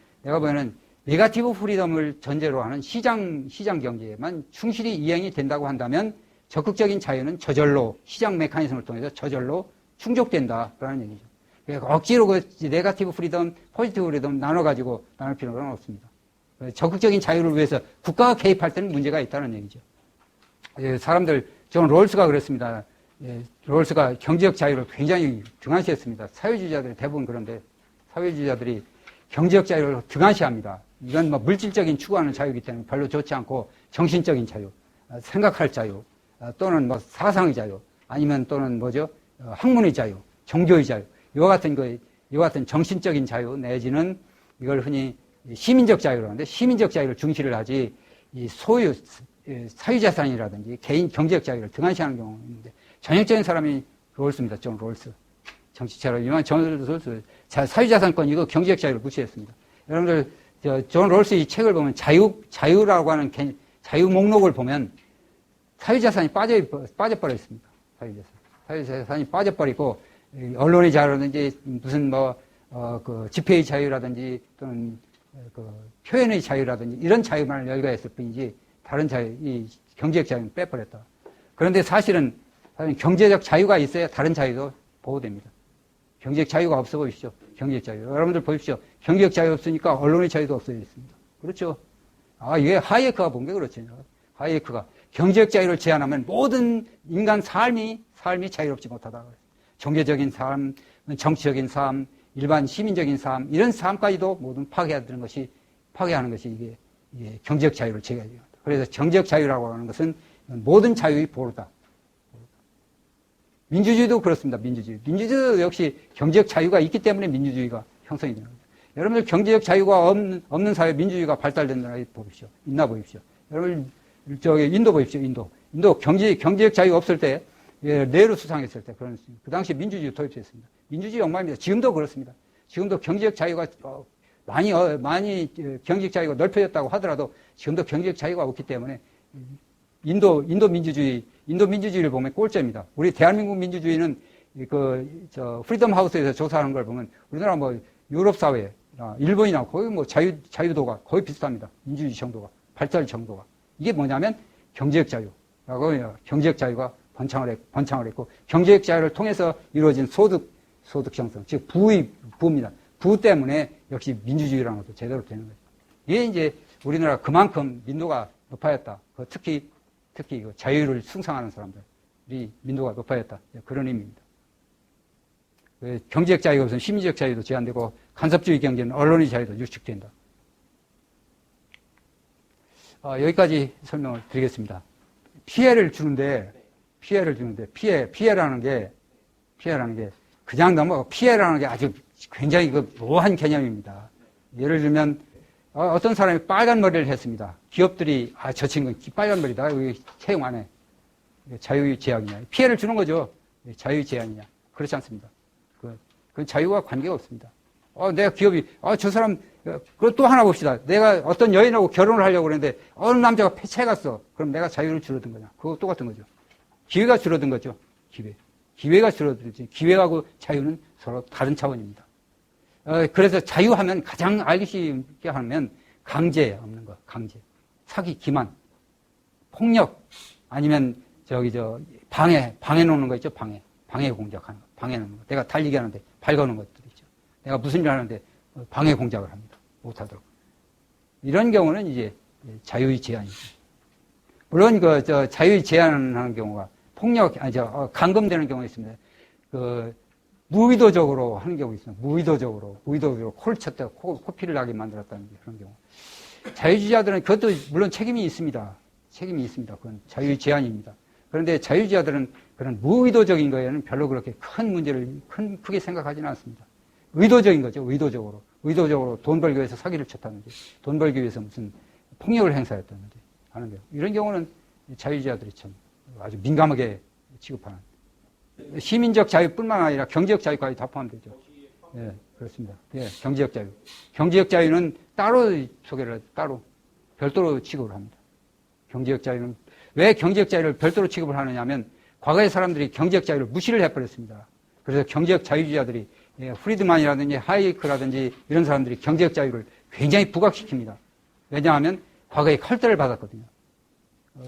네거티브 프리덤을 전제로 하는 시장 경제에만 충실히 이행이 된다고 한다면 적극적인 자유는 저절로 시장 메커니즘을 통해서 저절로 충족된다라는 얘기죠. 그러니까 억지로 네거티브 프리덤, 포지티브 프리덤 나눌 필요는 없습니다. 적극적인 자유를 위해서 국가가 개입할 때는 문제가 있다는 얘기죠. 존 롤스가 그랬습니다. 롤스가 경제적 자유를 굉장히 등한시했습니다. 사회주의자들이 대부분 그런데, 사회주의자들이 경제적 자유를 등한시합니다. 이건 물질적인 추구하는 자유이기 때문에 별로 좋지 않고, 정신적인 자유, 생각할 자유, 또는 사상의 자유, 아니면 또는 학문의 자유, 종교의 자유, 이와 같은 정신적인 자유 내지는 이걸 흔히 시민적 자유라고 하는데, 시민적 자유를 중시를 하지, 사유자산이라든지 개인 경제적 자유를 등한시하는 경우가 있는데, 전형적인 사람이 롤스입니다. 존 롤스. 정치체로 유명한 존 롤스. 사유자산권, 이거 경제적 자유를 무시했습니다. 여러분들, 존 롤스 이 책을 보면 자유라고 하는 자유 목록을 보면 사유자산이 빠져버려 있습니다. 사유자산이 빠져버리고, 언론의 자유라든지, 무슨 집회의 자유라든지, 또는 표현의 자유라든지, 이런 자유만 열거했을 뿐이지, 다른 이 경제적 자유는 빼버렸다. 그런데 사실은 경제적 자유가 있어야 다른 자유도 보호됩니다. 경제적 자유가 없어 보이시죠? 경제적 자유. 여러분들 보십시오. 경제적 자유 없으니까 언론의 자유도 없어졌습니다. 그렇죠? 이게 하이에크가 본 게 그렇죠. 하이에크가 경제적 자유를 제한하면 모든 인간 삶이 자유롭지 못하다. 종교적인 삶, 정치적인 삶, 일반 시민적인 삶, 이런 삶까지도 모든 파괴하는 것이 이게 경제적 자유를 제한해야 됩니다. 그래서 경제적 자유라고 하는 것은 모든 자유의 보루다. 민주주의도 그렇습니다. 민주주의도 역시 경제적 자유가 있기 때문에 민주주의가 형성이 되는 거죠. 여러분들 경제적 자유가 없는 사회 민주주의가 발달된 나라 보십시오. 있나 보십시오. 여러분 인도 보십시오. 인도 경제적 자유가 없을 때, 네헤루 수상했을 때 그 당시 민주주의 도입했습니다. 민주주의 엉망입니다. 지금도 그렇습니다. 지금도 경제적 자유가 많이 경제적 자유가 넓혀졌다고 하더라도 지금도 경제적 자유가 없기 때문에 인도 민주주의를 보면 꼴찌입니다. 우리 대한민국 민주주의는 프리덤 하우스에서 조사하는 걸 보면 우리나라 유럽 사회, 일본이나 거의 자유도가 거의 비슷합니다. 민주주의 정도가, 발달 정도가. 이게 뭐냐면 경제적 자유라고 해요. 경제적 자유가 번창을 했고, 경제적 자유를 통해서 이루어진 소득 형성, 즉 부입니다. 부 때문에 역시 민주주의라는 것도 제대로 되는 거죠. 이게 이제 우리나라 그만큼 민도가 높아졌다. 특히 자유를 숭상하는 사람들이 민도가 높아졌다. 그런 의미입니다. 경제적 자유가 없으면 시민적 자유도 제한되고, 간섭주의 경제는 언론의 자유도 유축된다. 여기까지 설명을 드리겠습니다. 피해라는 게 그냥 피해라는 게 아주 굉장히 모호한 개념입니다. 예를 들면 어떤 사람이 빨간 머리를 했습니다. 기업들이, 저 친구는 빨간머리다. 여기 채용 안 해. 자유의 제약이냐. 피해를 주는 거죠. 자유의 제한이냐. 그렇지 않습니다. 그 자유와 관계가 없습니다. 내가 기업이, 저 사람, 그리고 또 하나 봅시다. 내가 어떤 여인하고 결혼을 하려고 그랬는데, 어느 남자가 폐차해갔어. 그럼 내가 자유를 줄어든 거냐. 그거 똑같은 거죠. 기회가 줄어든 거죠. 기회가 줄어들지. 기회하고 자유는 서로 다른 차원입니다. 그래서 자유하면 가장 알기 쉽게 하면 강제 없는 거. 강제. 사기, 기만, 폭력, 아니면 방해 놓는 거 있죠. 방해 공작하는 거. 방해 놓는 거. 내가 달리기 하는데 발 거는 것들 있죠. 내가 무슨 일 하는데 방해 공작을 합니다. 못하도록. 이런 경우는 이제 자유의 제한이죠. 물론 자유의 제한하는 경우가 감금되는 경우가 있습니다. 무의도적으로 하는 경우가 있습니다. 무의도적으로 코를 쳤다가 코피를 나게 만들었다는 그런 경우. 자유주의자들은 그것도 물론 책임이 있습니다. 그건 자유의 제한입니다. 그런데 자유주의자들은 그런 무의도적인 거에는 별로 그렇게 큰 문제를 크게 생각하지는 않습니다. 의도적인 거죠. 의도적으로 돈 벌기 위해서 사기를 쳤다든지, 돈 벌기 위해서 무슨 폭력을 행사했다든지 하는 경우. 이런 경우는 자유주의자들이 참 아주 민감하게 취급하는. 시민적 자유뿐만 아니라 경제적 자유까지 다 포함되죠. 네, 그렇습니다. 네, 경제적 자유. 경제적 자유는 따로 소개를 별도로 취급을 합니다. 경제적 자유는 왜 경제적 자유를 별도로 취급을 하느냐 하면 과거의 사람들이 경제적 자유를 무시를 해버렸습니다. 그래서 경제적 자유주의자들이 프리드만이라든지 하이크라든지 이런 사람들이 경제적 자유를 굉장히 부각시킵니다. 왜냐하면 과거에 칼퇴를 받았거든요.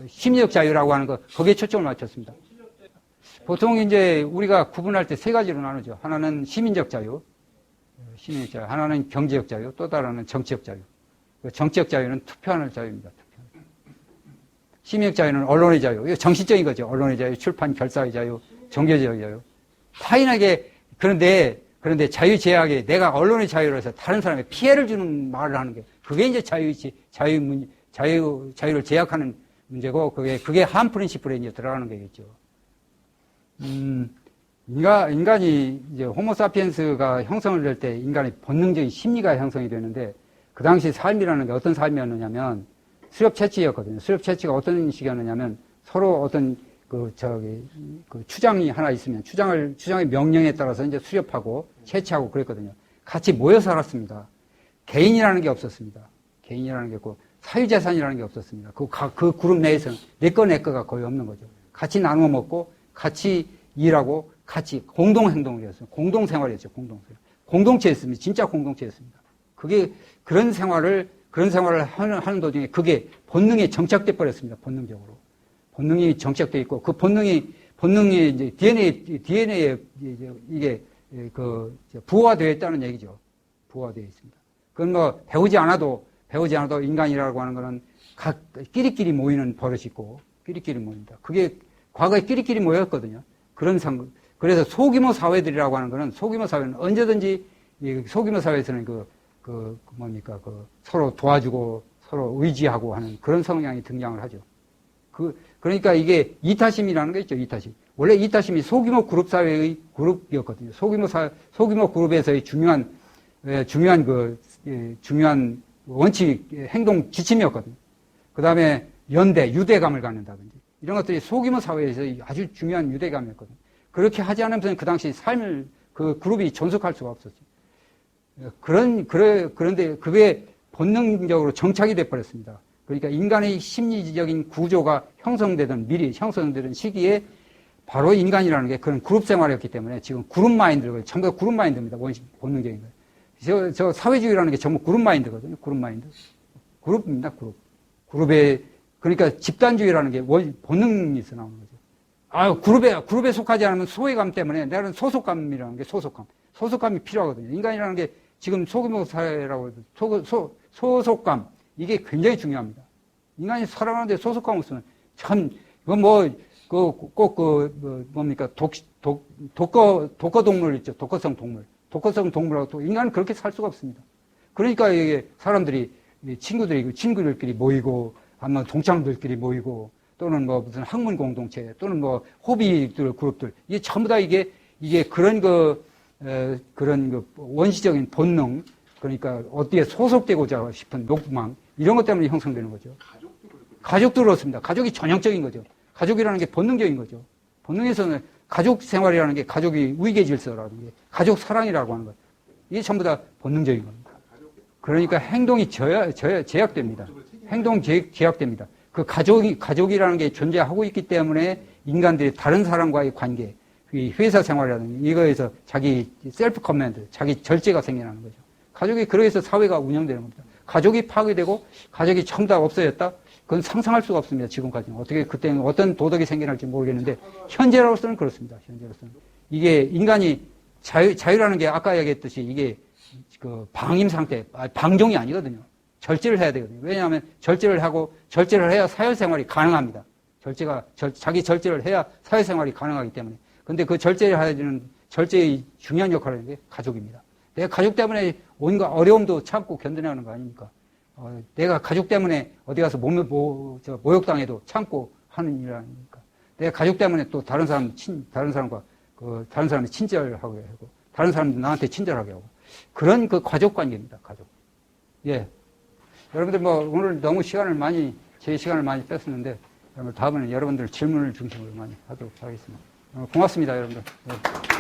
심리적 자유라고 하는 거 거기에 초점을 맞췄습니다. 보통 이제 우리가 구분할 때 세 가지로 나누죠. 하나는 시민적 자유, 하나는 경제적 자유, 또 다른 정치적 자유. 정치적 자유는 투표하는 자유입니다. 시민적 자유는 언론의 자유. 이거 정신적인 거죠. 언론의 자유, 출판 결사의 자유, 종교적 자유. 타인에게 그런데 자유 제약에 내가 언론의 자유로 해서 다른 사람에게 피해를 주는 말을 하는 게 그게 이제 자유를 제약하는 문제고 그게 한 프린시플에 이제 들어가는 거겠죠. 인간이 이제 호모사피엔스가 형성을 될 때 인간의 본능적인 심리가 형성이 되는데 그 당시 삶이라는 게 어떤 삶이었느냐면 수렵 채취였거든요. 수렵 채취가 어떤 식이었느냐면 서로 어떤 추장이 하나 있으면 추장의 명령에 따라서 이제 수렵하고 채취하고 그랬거든요. 같이 모여 살았습니다. 개인이라는 게 없었습니다. 개인이라는 게 없고 사유재산이라는 게 없었습니다. 그 그룹 내에서는 내 거가 거의 없는 거죠. 같이 나누어 먹고 같이 일하고 같이 공동행동을 했어요. 공동생활이었죠. 공동체였습니다. 진짜 공동체였습니다. 그게 그런 생활을 하는 도중에 그게 본능에 정착돼 버렸습니다. 본능이 정착돼 있고 그 본능이 이제 DNA에 이게 부화되어 있다는 얘기죠. 부화되어 있습니다. 그건 뭐 배우지 않아도 인간이라고 하는 거는 끼리끼리 모이는 버릇이 있고 끼리끼리 모입니다. 그게 과거에 끼리끼리 모였거든요. 그래서 소규모 사회들이라고 하는 거는 소규모 사회는 언제든지 소규모 사회에서는 서로 도와주고 서로 의지하고 하는 그런 성향이 등장을 하죠. 그러니까 이게 이타심이라는 게 있죠. 이타심. 원래 이타심이 소규모 그룹 사회의 그룹이었거든요. 소규모 그룹에서의 중요한 원칙, 행동 지침이었거든요. 그 다음에 유대감을 갖는다든지. 이런 것들이 소규모 사회에서 아주 중요한 유대감이었거든요. 그렇게 하지 않으면 그 당시 삶을, 그 그룹이 존속할 수가 없었죠. 그런데 그게 본능적으로 정착이 돼버렸습니다. 그러니까 인간의 심리적인 구조가 미리 형성되던 시기에 바로 인간이라는 게 그런 그룹 생활이었기 때문에 지금 그룹 마인드, 전부 다 그룹 마인드입니다. 본능적인 거예요. 저 사회주의라는 게 전부 그룹 마인드거든요. 그룹입니다. 그룹에, 그러니까 집단주의라는 게 본능에서 나오는 거죠. 그룹에 속하지 않으면 소외감 때문에 내가 소속감이라는 게 소속감이 필요하거든요. 인간이라는 게 지금 소규모 사회라고 해도 소속감, 이게 굉장히 중요합니다. 인간이 살아가는데 소속감 없으면 참, 독거동물 있죠. 독거성 동물하고 또 인간은 그렇게 살 수가 없습니다. 그러니까 이게 사람들이, 친구들끼리 모이고, 아마 동창들끼리 모이고, 또는 무슨 학문 공동체, 또는 호비들, 그룹들, 이게 전부 다 이게 그런 원시적인 본능, 그러니까 어디에 소속되고자 싶은 욕망, 이런 것 때문에 형성되는 거죠. 가족도 그렇습니다. 가족이 전형적인 거죠. 가족이라는 게 본능적인 거죠. 본능에서는 가족 생활이라는 게 가족이 위계 질서라는 게 가족 사랑이라고 하는 것. 이게 전부 다 본능적인 겁니다. 그러니까 행동이 제약됩니다. 행동 제약됩니다. 그 가족이라는 게 존재하고 있기 때문에 인간들이 다른 사람과의 관계, 회사 생활이라든지 이거에서 자기 셀프 커맨드, 자기 절제가 생겨나는 거죠. 가족이 그래서 사회가 운영되는 겁니다. 가족이 파괴되고 가족이 전부 다 없어졌다? 그건 상상할 수가 없습니다. 지금까지는. 어떻게 그때는 어떤 도덕이 생겨날지 모르겠는데 현재로서는 그렇습니다. 현재로서는. 이게 인간이 자유라는 게 아까 얘기했듯이 이게 그 방임 상태, 방종이 아니거든요. 절제를 해야 되거든요. 왜냐하면 절제를 하고 절제를 해야 사회생활이 가능합니다. 자기 절제를 해야 사회생활이 가능하기 때문에. 근데 그 절제를 해야 되는 절제의 중요한 역할을 하는 게 가족입니다. 내가 가족 때문에 온갖 어려움도 참고 견뎌내는 거 아닙니까? 내가 가족 때문에 어디 가서 모욕당해도 참고 하는 일 아닙니까? 내가 가족 때문에 또 다른 사람이 친절하게 하고, 다른 사람도 나한테 친절하게 하고. 그런 그 가족 관계입니다, 가족. 예. 여러분들 오늘 너무 제 시간을 많이 뺐었는데, 다음에는 여러분들 질문을 중심으로 많이 하도록 하겠습니다. 고맙습니다, 여러분들. 예.